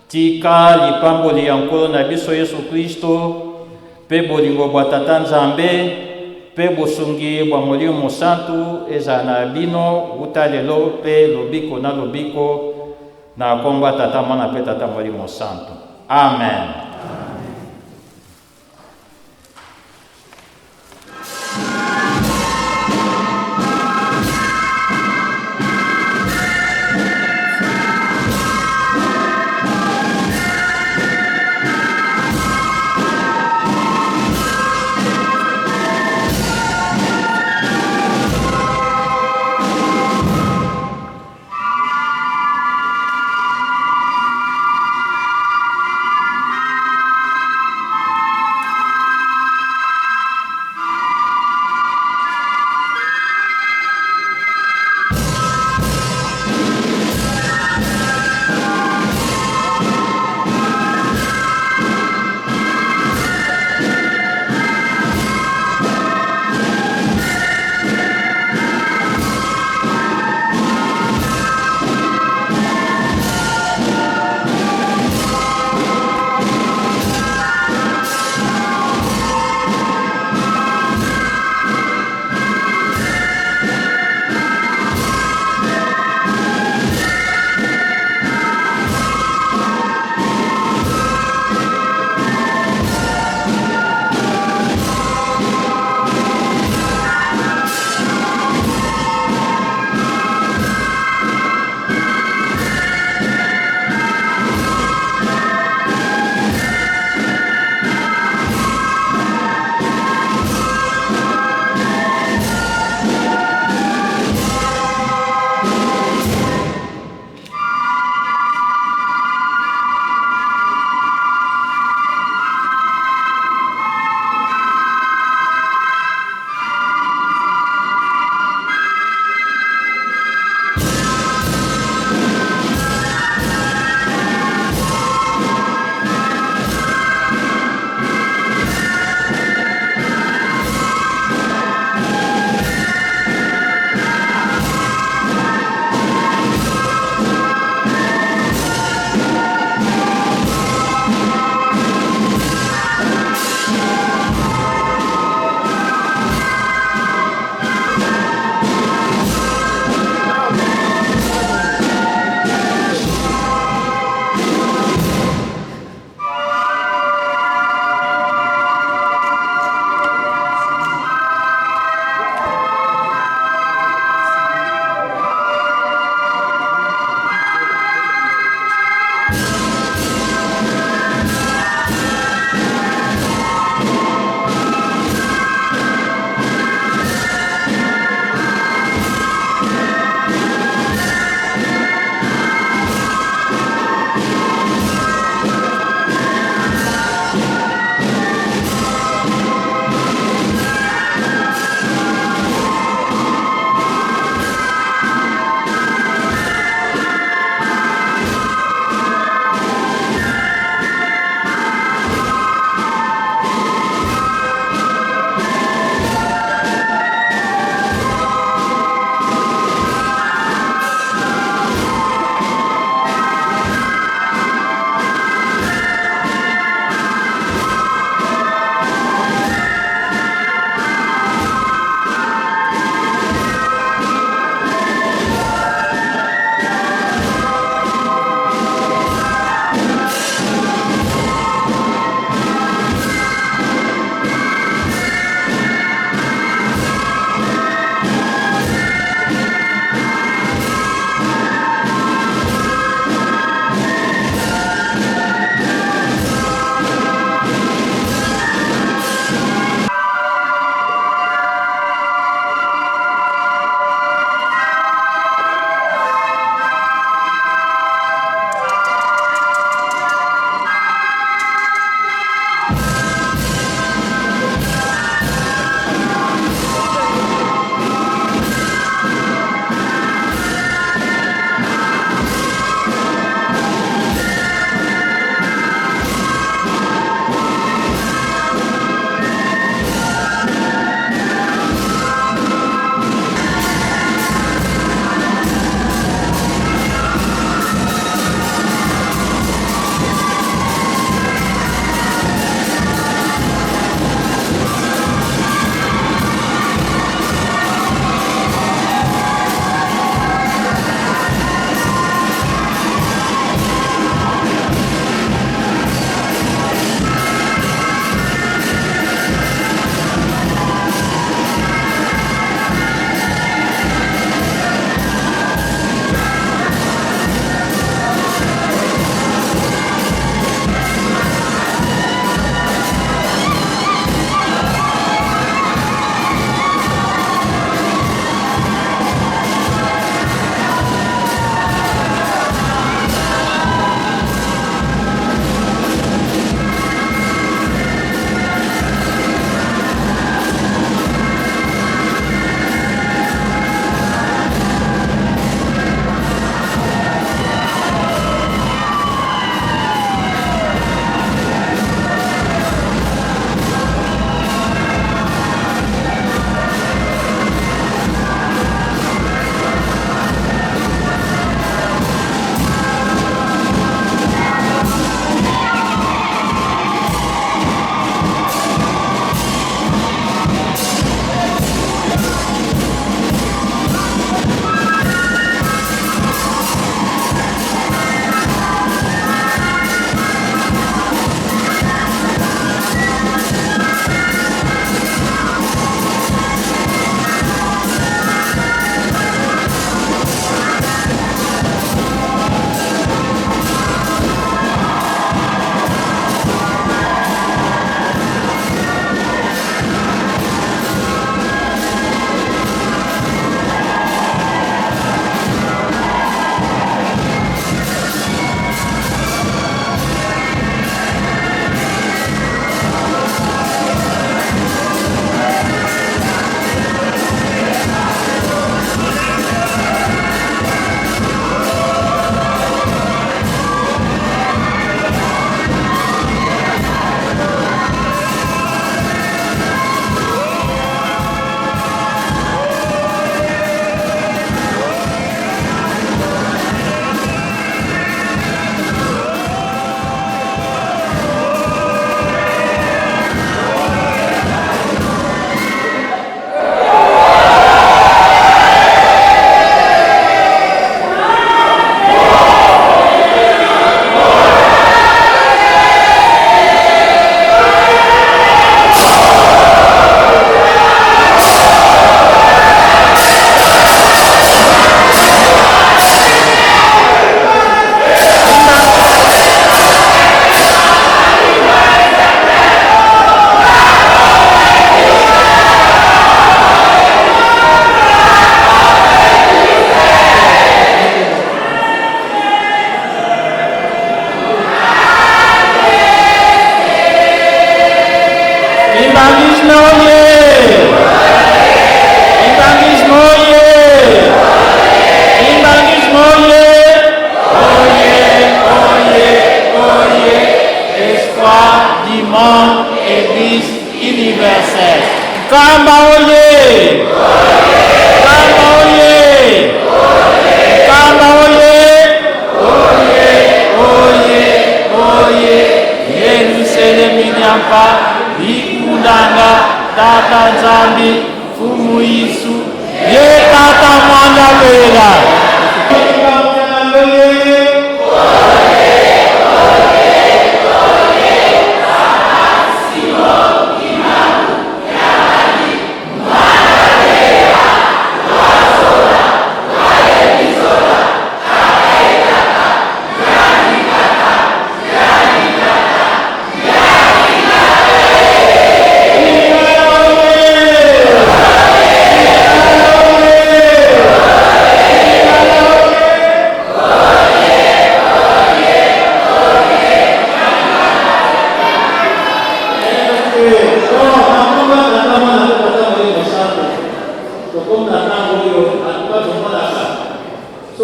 tika lipamboli ya Nkolo na biso Yesu Kristo pe bolingo bwa tata Nzambe pe bosungi bwa Molimo Mosantu ezala na bino uta lelo pe lobiko na lobiko na komba tata Mwana pe tata Molimo Mosantu. Amen.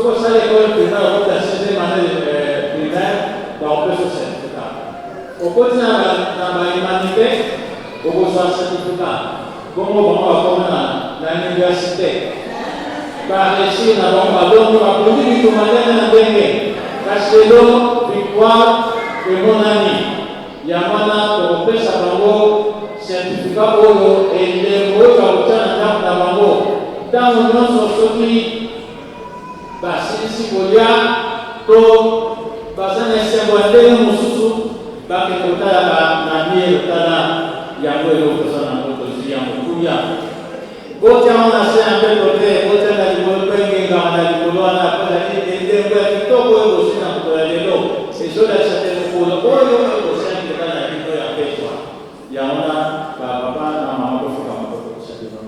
Soko ça l'école primaire, on a 6e année primaire, on peut se certificat. Au côté dans l'humanité, on peut se certificat. Comment on va comme l'université. Par ici, on a produit du commandant dans le Castello, victoire de mon ami. Yamana, pour faire sa certificat et les mots dans la bango. Dans le nom de basi Golia, to basana secondaire mususu, bakekota na mie tala ya kwelo kusana moto zia mkuya. Gocha ona se ambe tote, gocha na libo penge ngana libo na kwa ni ndembo ya kitoko yo sina kwa lelo. Sejola chate mkulo oyo yo sina kitana kitu ya petwa. Yaona baba na mama kufuka mkoto chate no.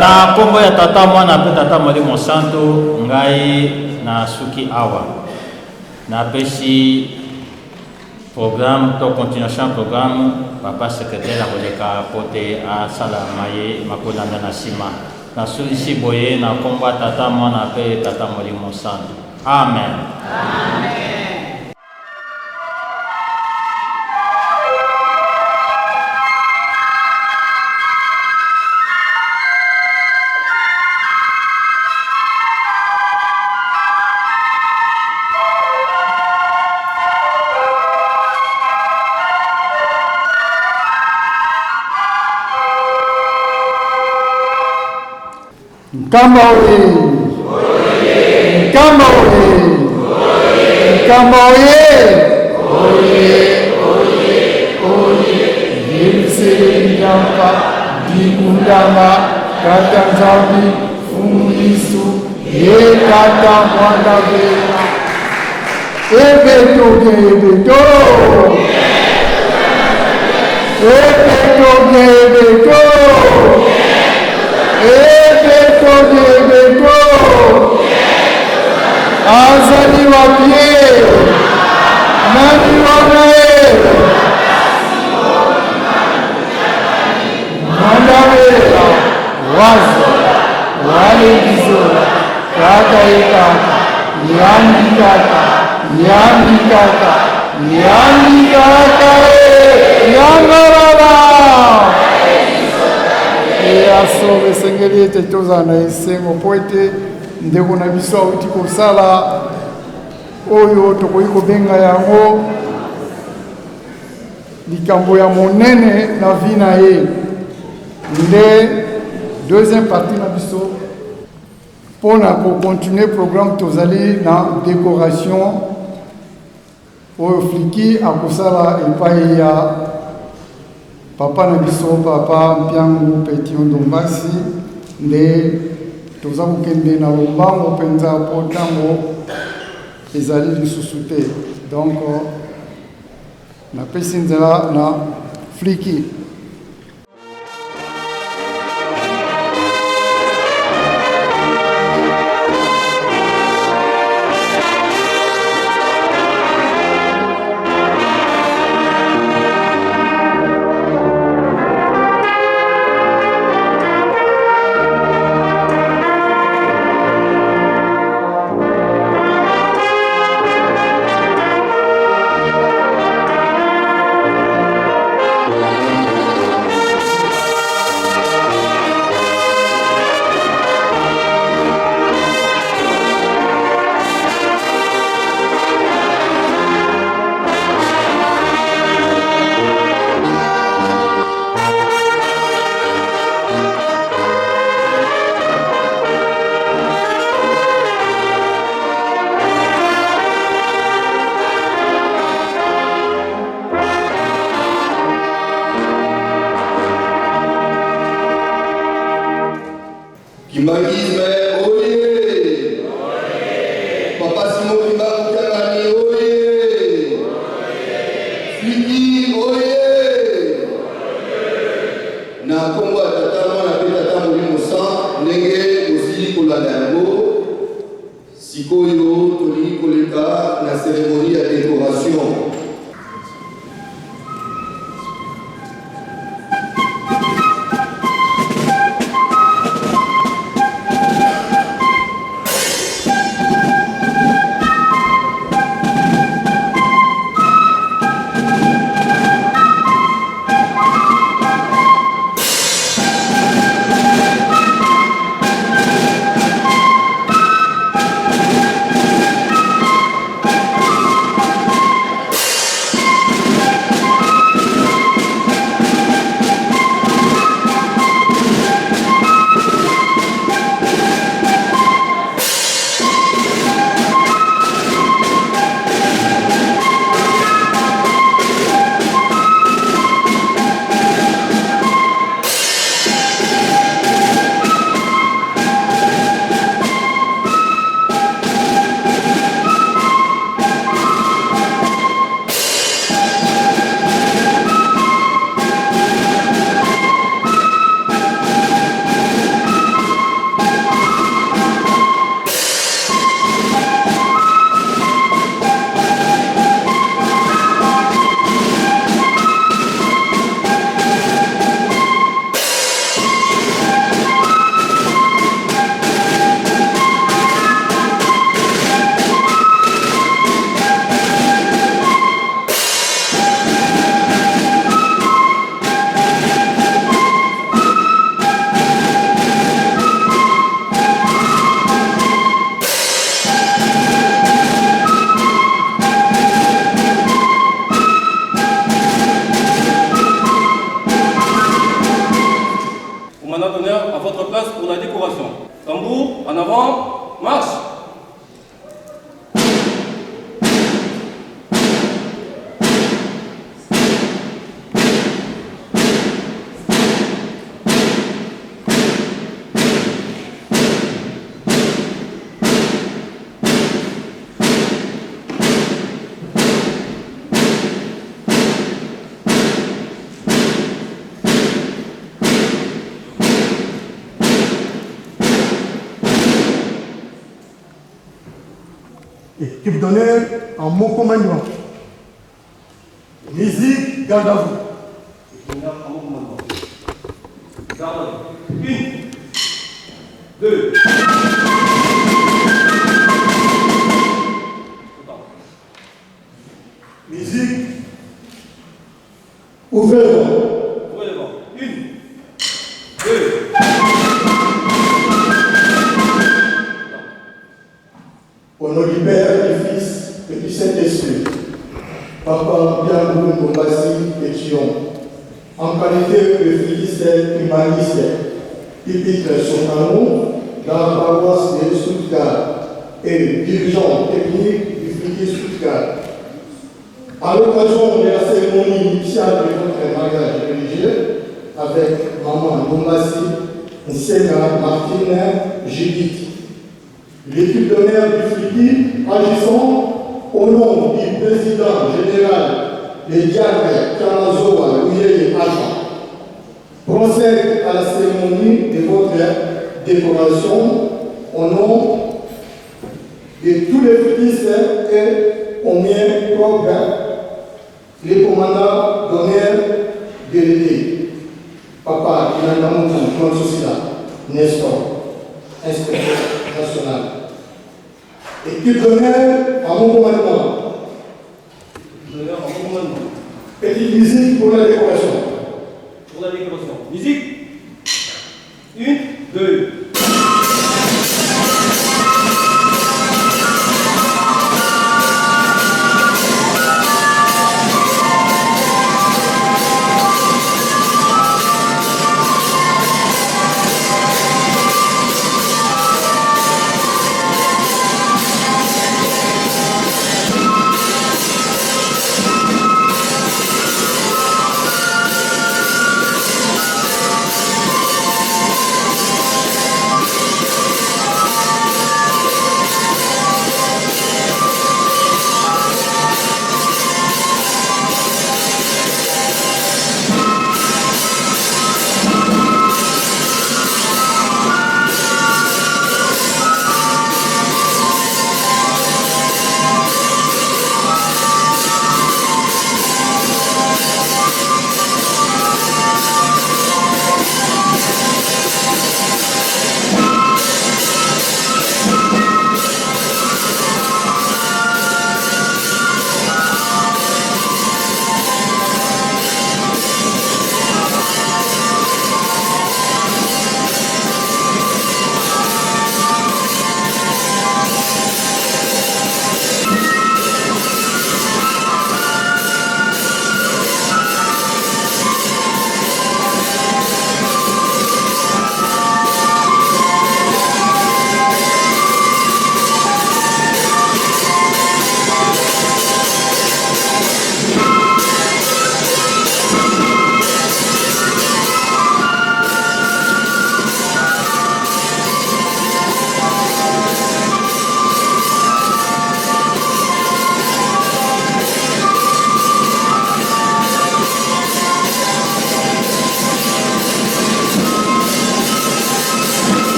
Na kombo ya tata mwana pe tata molimo santo ngai na suki awa na pesi programme to continuation programme papa secrétaire akoleka pote a sala maye makolanda na sima na sulisi boye na kombo ya tata mwana pe tata molimo santo. Amen. Amen. Nkamba oye! Nkamba oye! Nkamba oye! Yerusalemu dikundama kata nzambi fungisu ye kata mwana bela ebeto azali wapie nani wanae mandawela wazi wale kizola kaka ikaka yandikaka yangarala asobe sengeli ete tozana esengo po ete ndeko na biso awuti kosala oyo tokoki kobenga yango likambo ya monene na vi na ye nde deuxième partie na biso mpona kocontinue programme tozali na décoration oyo fliki akosala epai ya papa na biso papa Mpiangu Pethion Dombasi nde toza kokende na lombango mpenza mpo ntango ezali lisusu te. Donc napesi nzela na Fliki. Kimbanguiste, oye! Papa Simon Kimbangu TV, oye! Fliki, oye! Na Kongo atatama na peta tamu limosa, ndenge osili kolanda yango, sikoyo toli koleka na cérémonie ya décoration. À votre place pour la décoration. Tambour, en avant, marche! Équipe d'honneur en mon commandement. Musique, garde à vous. Garde à vous. 1, 2. Musique, ouvrez le vent. Ouvrez le vent. 1, 2. Au nom du Père, du Fils et du Saint-Esprit, Papa Biangou Mbassi Pethion, en qualité de fils Kimbanguiste, qui pique son amour dans la paroisse de Stuttgart et dirigeant technique du Fliki Stuttgart. À l'occasion de la cérémonie initiale de votre mariage religieux avec Maman Mbassi Nsena Martine Judith. L'équipe d'honneur du Fliki agissant au nom du président général de Diacre Kamazoa Louyeye Aja procède à la cérémonie de votre décoration au nom de tous les fils et au mien propre, les commandants d'honneur de l'Été, Papa Inandamu Transosila, Nestor, inspecteur national. Équipe d'honneur à mon commandement. Petite musique pour la décoration. Pour la décoration. Musique. 1, 2.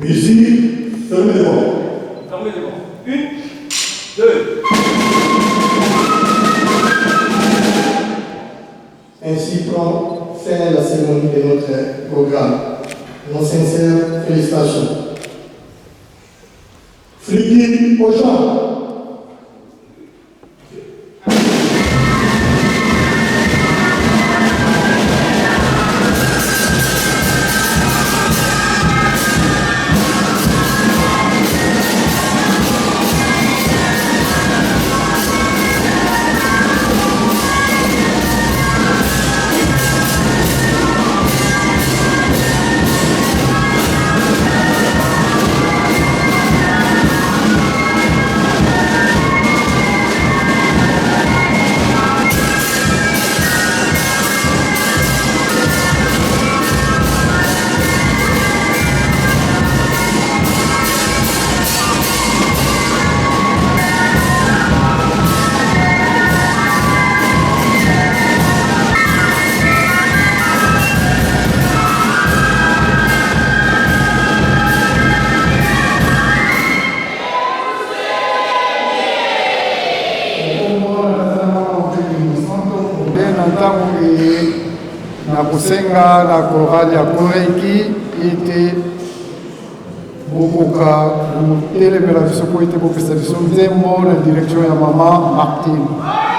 Musique, fermez les bancs. Fermez les bancs. 1, 2. Ainsi prend fin la cérémonie de notre programme. Nos sincères félicitations. Fliki au champ. na kusenga na korali ya koreki ete bokoka kotelemela biso po ete bopesa biso nzembo na direction ya mama Martine. Amen.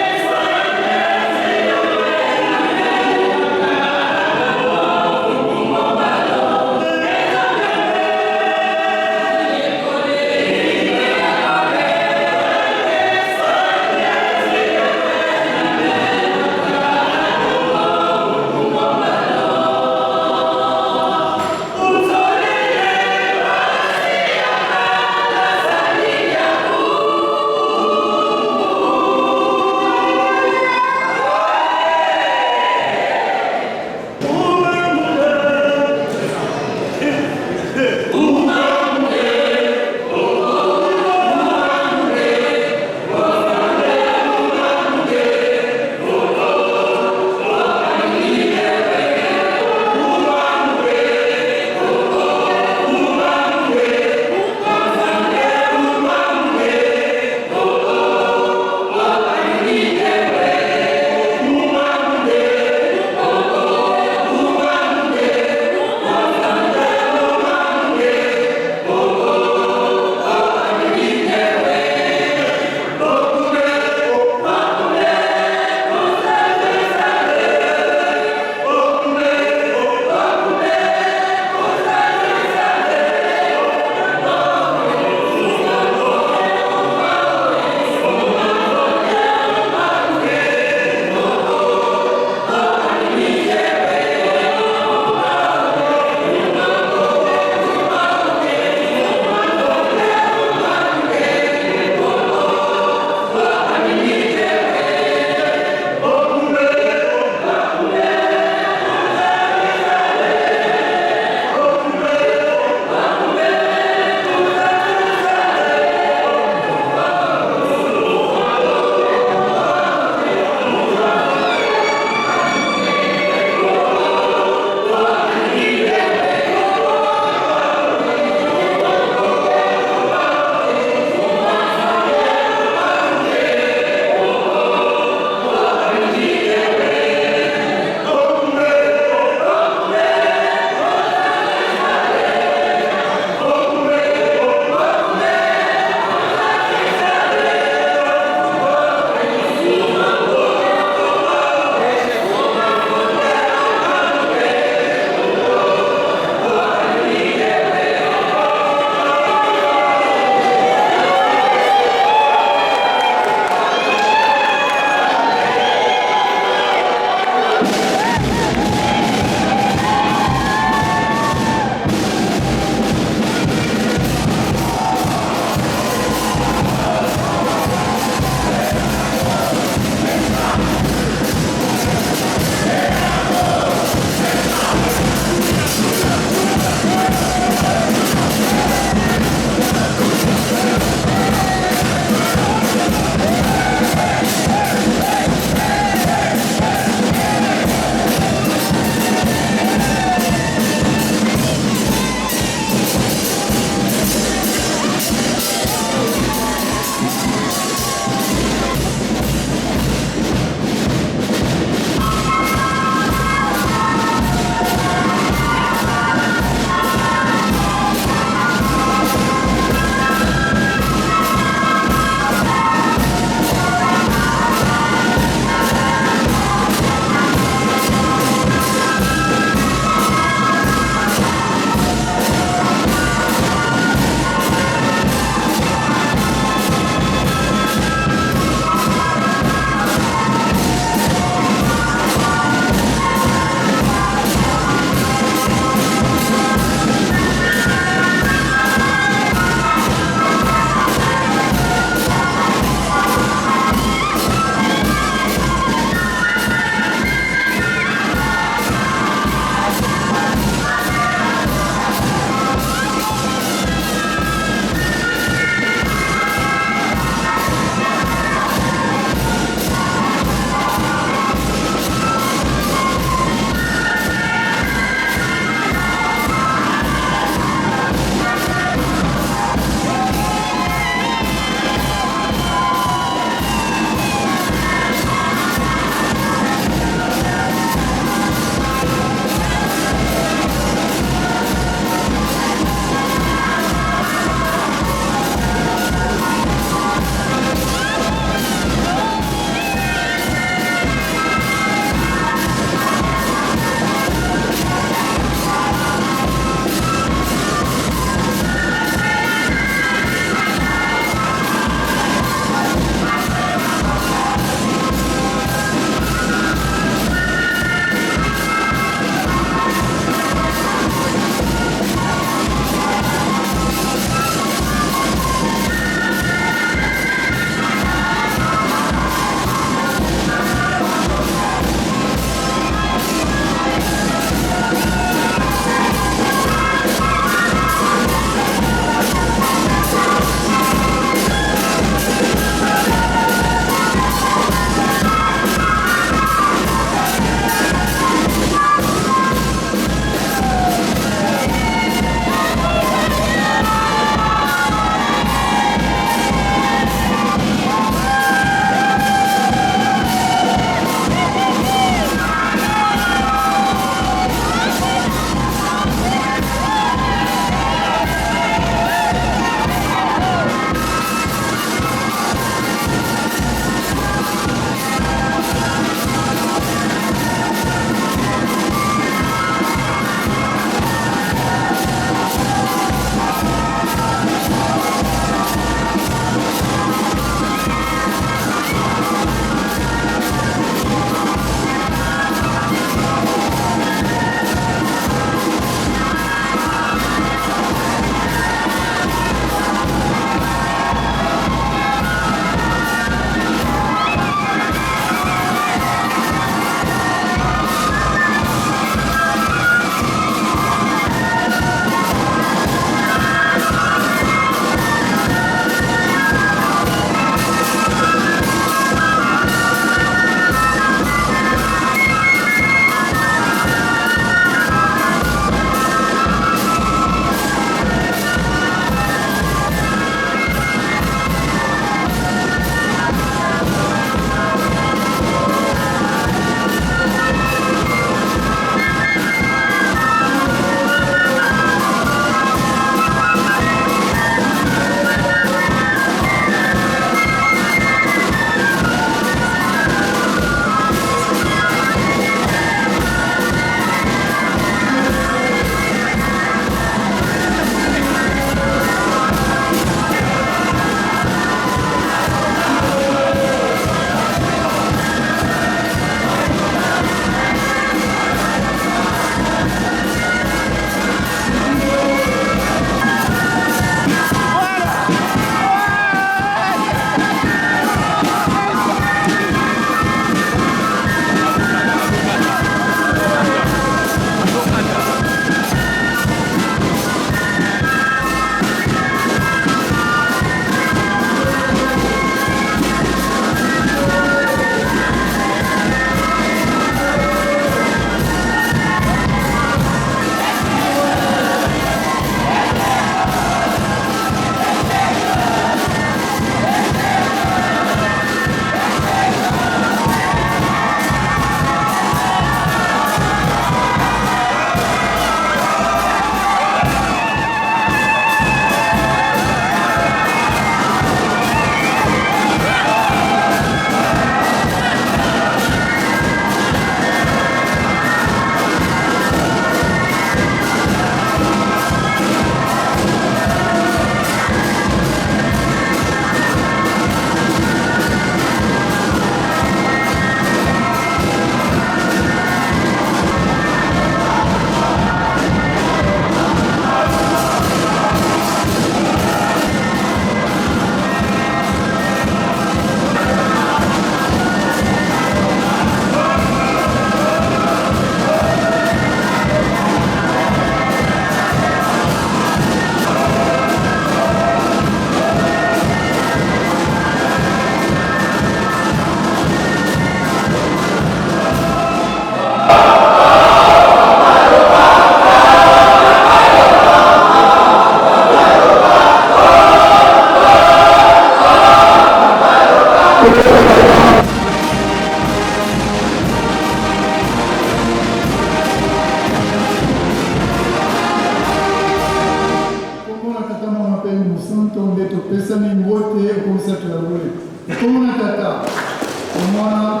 Voilà,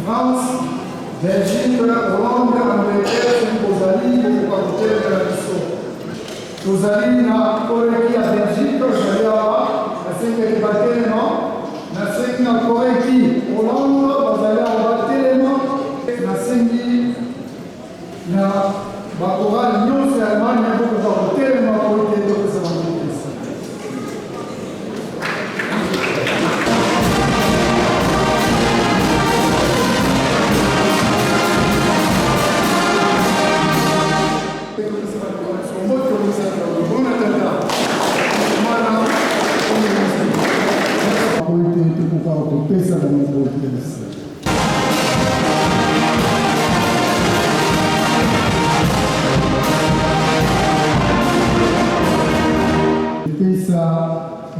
France, Belgique, Hollande, Angleterre, Rosalie, le partenaire de la mission. Rosalie, na Corée à Belgique, j'allais là-bas, la cinquième bâtiment, la cinquième Corée, Hollande, vous allez en bâtiment, la cinquième, na Bakora, Lyon, c'est Allemagne, vous allez tellement pour les deux, c'est la pesa da minha polícia. Pesa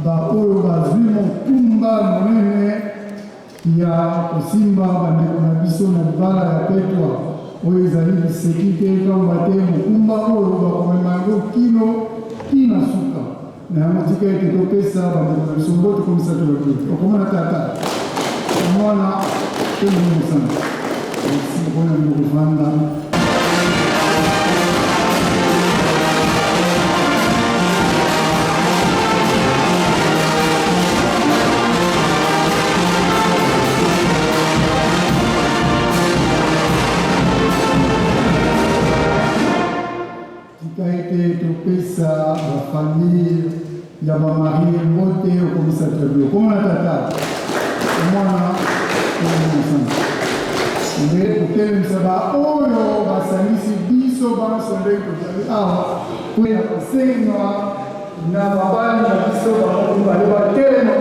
ba oyo bazwi mokumba monene ya kosimba bandeko na biso na libala ya Pethion oyo ezali liseki te kamba te mokumba oyo bakomema yango kino suka na yango tika ete topesa bandeko na biso mbote komisa tolobete okomona tata mwana tolimo sana mpona mokovanda topesa bafamille ya bamarie mbote okomisa tobio komona tata omwana omusana nde kotelemisa baoyo basangisi biso bansonde kozali awa po ya kosenywa na babali na biso bale batelema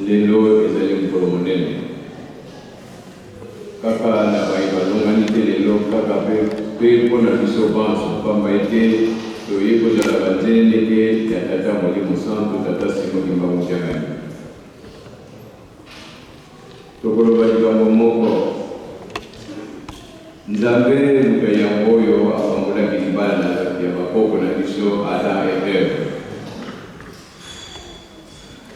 lelo ezali mokolo monene kaka na balongani te lelo kaka mpe mpona biso banso pamba ete toye kozala banzele ndenge ya tata molimo santo tata Simo Kimbangu TV. Tokoloba likambo moko nzambe luka yango oyo apambolaki libala ya bakoko na biso Adam et Eve.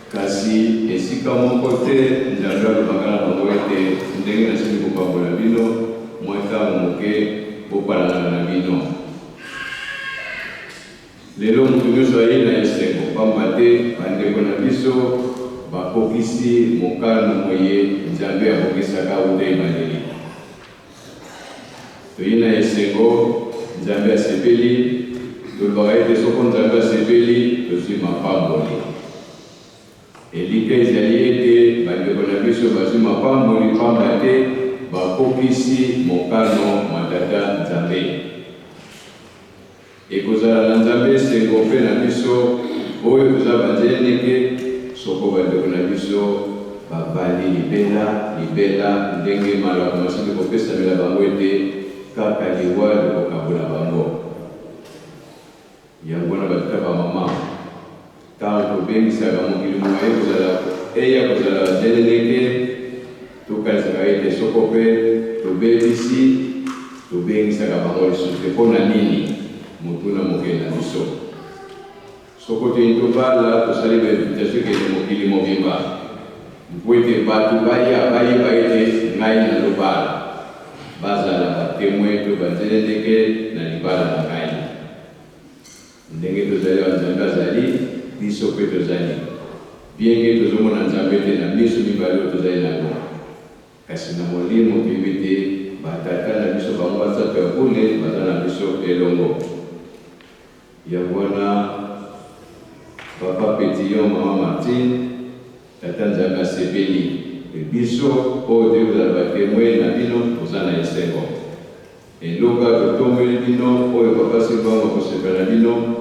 Kasi esika moko te nzambe alobaka na bango ete ndenge nasili kopambola bino mwa ntango moke bopalana na bino. Lelo moto nyonso aye na esengo pamba te bandeko na biso bakokisi mokano moye nzambe akokisaka uta ebandeli. Toye na esengo nzambe asepeli tolobaka ete soko nzambe asepeli tozwi mapamboli. Elika ezali ete bandeko na biso bazwi mapamboli pamba te bakokisi mokano matata nzambe. Ekozala na nzambe esengo mpe na biso oyo toza banzele ndenge soko bandeko na biso babali libela ndenge malako masili kopesamela bango ete kaka liwa likokabola bango. Yango na batata bamama ntango tobengisaka mokili moye eya kozala banzele ndenge tokanisaka ete soko mpe tobebisi tobengisaka bango lisusu te mpo na nini mutuna mokili na biso. Soko te tobala tosali bainvitation kende mokili mobimba mpo ete bato bayeba ete ngai na lobala bazala batemoin to banzele ndenge na libala na ngai. Ndenge tozali banzambe azali biso mpe tozali bienge tozomona nzambe te na miso mibale oyo tozali nango, kasi na molimo toyebi te batata na biso bango basato ya kule baza na biso elongo. Yango wana papa Pethion, mama Martine, tata nzambe asepeli biso oyo te kozala batemoin na bino toza na esengo. Eloka totomeli bino oyo papa Kimbangu akosepela bino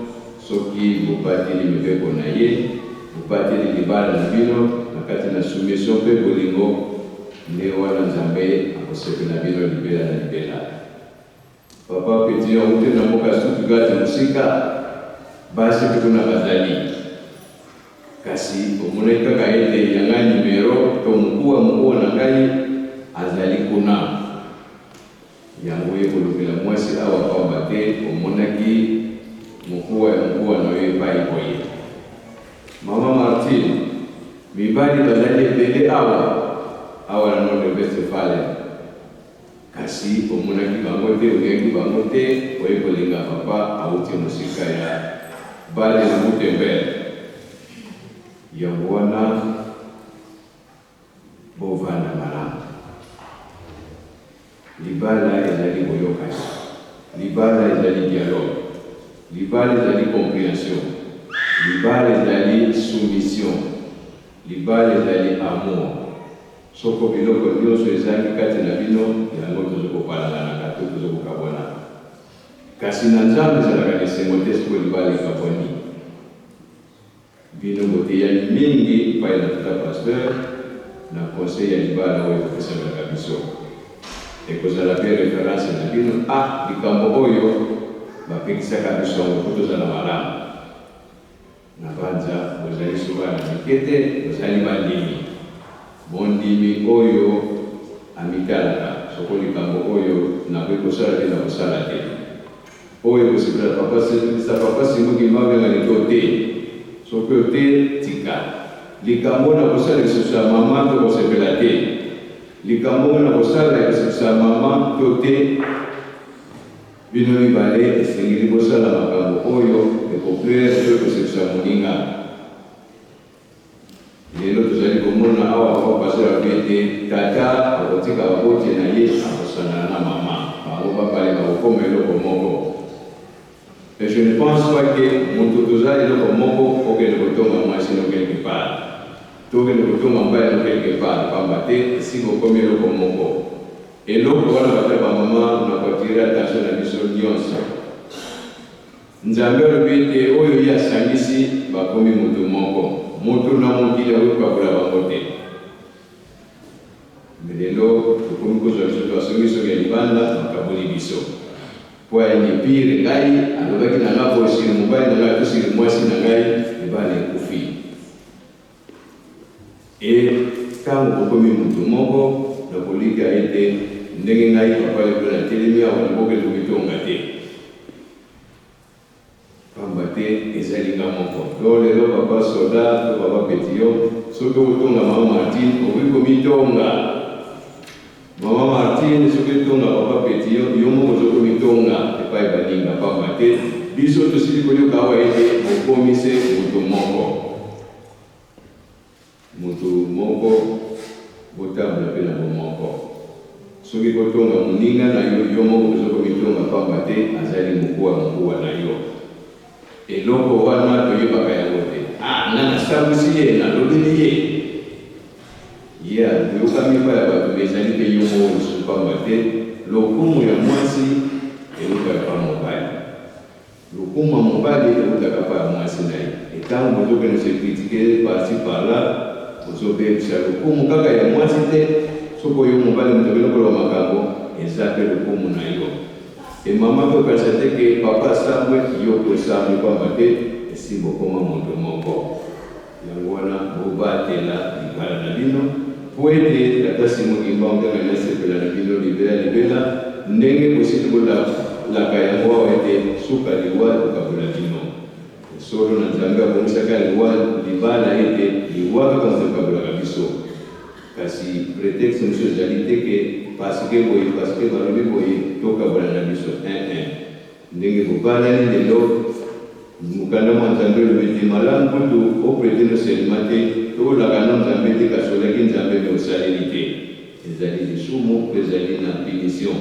soki bopateli mibeko na ye, bopateli libala na bino na kati na soumission mpe bolingo, nde wana nzambe akosepela bino libela na libela. Papa Pethion ute na moka suki gati musika basi mpe kuna bazali. Kasi omonaki kaka ete yanga nimero to mokua na ngai azali kuna. Yango ye kolobela mwasi awa pamba te omonaki mokua na yo epai koye. Mama Martine, mibali bazali ebele awa na norde Westfalen. Kasi omonaki bango te oyaki bango te oye kolinga papa auti mosika ya bale na Gutenberg. Yango wana bovanda malamu. Libala ezali boyokani, libala ezali dialogue, libala ezali compréhension, libala ezali soumission, libala ezali amour. Soko biloko nyonso ezali kati na bino yango tozokopalana kato tozokokabwana. Kasi na nzambe ezalaka esengo te soko libala ekabwani. Bino boteyani mingi epai na tata pasteur na conseil ya libala oyo topesamaka biso. Ekozala mpe référence na bino likambo oyo bapekisaka biso yango po tozala malamu. Na banza bozali soba na mike te, bozali bandimi. Bondimi oyo amitalaka soko likambo oyo nakoki kosala te na kosala te. Oyo kosepela papa Simo Kimbangu ngaleki ote soki ote tika. Likambo na kosala lisusu ya mama to kosepela te. Likambo na kosala lisusu ya mama to te. Bino mibale esengeli kosala makambo oyo ekoplaire to lisusu ya moninga. Lelo tozali komona awa papa pasteur abete tata akotika babote na ye akosana na mama bango bapale bakokoma eloko moko. Et je ne pense pas que mon tozali eloko moko okende kotonga mwasi no quelque part, tokende kotonga mbaya no quelque part pamba te esika okomi eloko moko. Eloko wana batata bamama na koatire attention na biso nyonso. Nzambe olobete oyo yasangisi bakomi mutu moko mutu na mokili akokabola bango te. Lelo tokomi kozwa biso twasongi soki ya libanda makaboli biso po ayini pire ngai alobaki na nga posili mobali na ngai tosili mwasi na ngai ebala ekufi. Ntango kokomi mutu moko nakolika ete ndenge ngai papa lelo na telemi awa nakoki tokitonga te pamba te ezali nga moko. Lelo papa soda to papa Pethion soki okotonga mama Martine okoki komitonga. Mama Martine soki tonga papa Pethion yo moko ozokomitonga epai baninga pamba te biso tosili koyoka awa ete bokomise mutu moko. Mutu moko botambola mpe na bomoko. Soki kotonga moninga na yo moko ozokomitonga pamba te azali mokuwa na yo. Eloko wana toyebaka yango te. Nga nasambwisi ye nalobeli ye yokami pa ya bato bezali mpe yo moko lisusu pamba te lokumu ya mwasi elukaka pa mobali. Lokumu ya mobali elukaka pa ya mwasi na ye. Etango bozokende se kritike parti par-là ozobebisa lokumu kaka ya mwasi te. Soko yo mobali mutobele koloba makambo eza mpe lokumu na yo. Mama mpe okanisa te ke papa asambwe yo tosambwe pamba te esi bokoma moto moko. Yango wana bobatela libala na bino po ete tata Simon Kimbangu ndenge nasepela na bino libela ndenge bosili kolaka yango awa ete suka liwa tokabola bino. Solo na Nzambe abomisaka liwa libala ete liwa kaka moto tokabolaka biso. Kasi prétexte monsieur ezali te ke parce que balobi boye tokabola na biso ndenge bobalani lelo mokanda mwa Nzambe olobeti malamu kutu oprete noselema te tokolaka na Nzambe te kasi olaki Nzambe me osaleli te ezali lisumu mpe ezali na punition.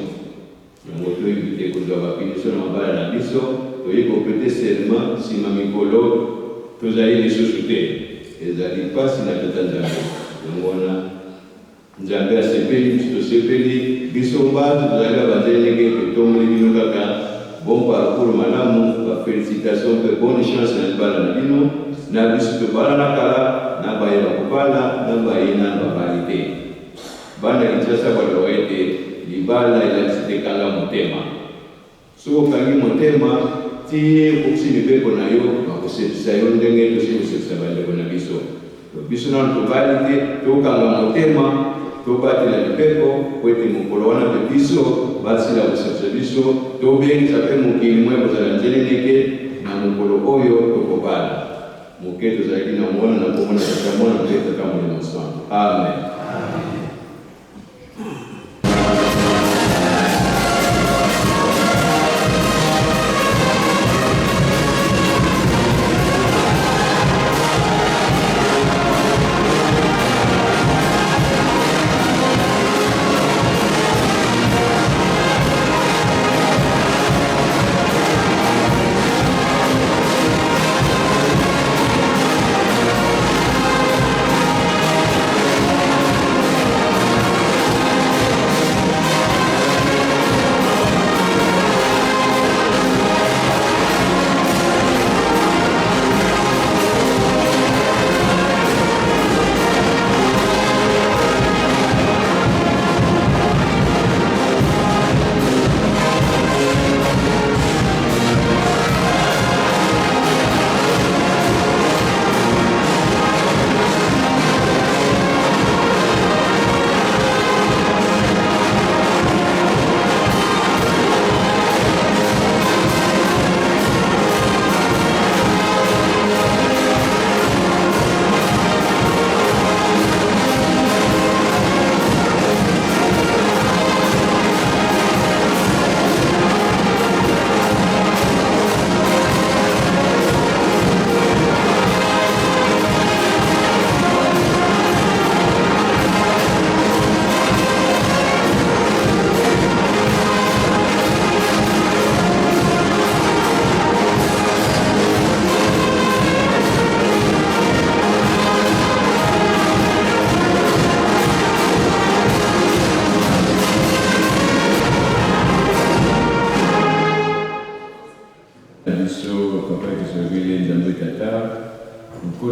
Yango toyebi te kozwa bapunition na mabala na biso toyebi koprete selema nsima mikolo tozali lisusu te ezali mpasi na tata Nzambe. Yango wana Nzambe asepeli biso tosepeli biso bato tozali abazali ndenge totomoli bino kaka bon parcours malamu bafélicitation mpe bonne chance na libala na bino na biso tobala na kala na bayeba kobala na bayina babali te. Bana Kinshasa baloba ete libala elakisi te kanga motema. Soki okangi motema ti okisi mibeko na yo bakosepisa yo ndenge tosili kosepisa bandeko na biso. Biso nano tobali te tokanga motema tobatela mibeko po ete mokolo wana mpe biso basila kosepisa biso tobengisa mpe mokili mwe kozala nzela ndenge na mokolo oyo tokobala. Moke tozalaki na mwana na komona tata mwana mpe tata molimo sango. Amen.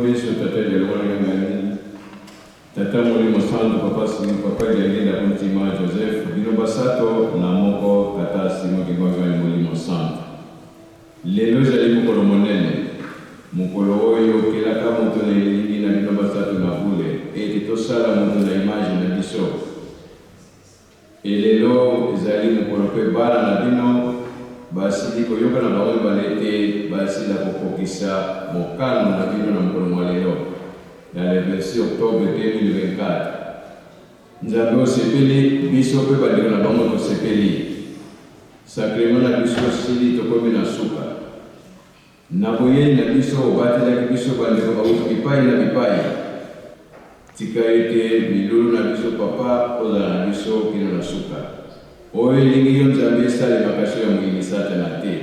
biso tata jalwana ngani tata molimo santo papa simi papa jalenda kontima Joseph bino basato na moko tata simo kibanga molimo santo lelo zali mukolo monene mukolo oyo kelaka moto na elingi na bino basato na bule ete tosala moto na image na biso elelo ezali mukolo mpe bana na bino basili koyoka na bango balete basila kokokisa mokano na bino na mokolo mwa lelo na le 26 octobre 2024 nzambe osepeli biso mpe bandeko na bango tosepeli sakrema na biso sili tokomi na suka na boyei na biso obatelaki biso bandeko bauti bipai na bipai tika ete bilulu na biso papa ozala na biso kino na suka oyo elingi yo nzambe esalemaka so ya mokili satana te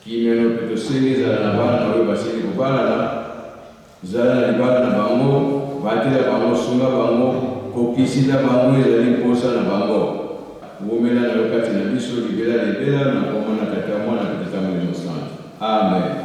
kimiano mpe tosengi ezala na bana na oyo basili kobalana zala na libala na bango batela bango sunga bango kokisila bango ezali mposa na bango womela na yo kati na biso libela na komona tata mwana mpe tata molimo santo amen.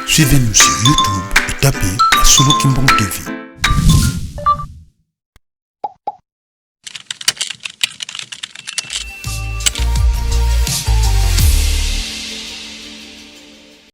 Suivez-nous sur YouTube et tapez MASOLO KIMBANGU TV.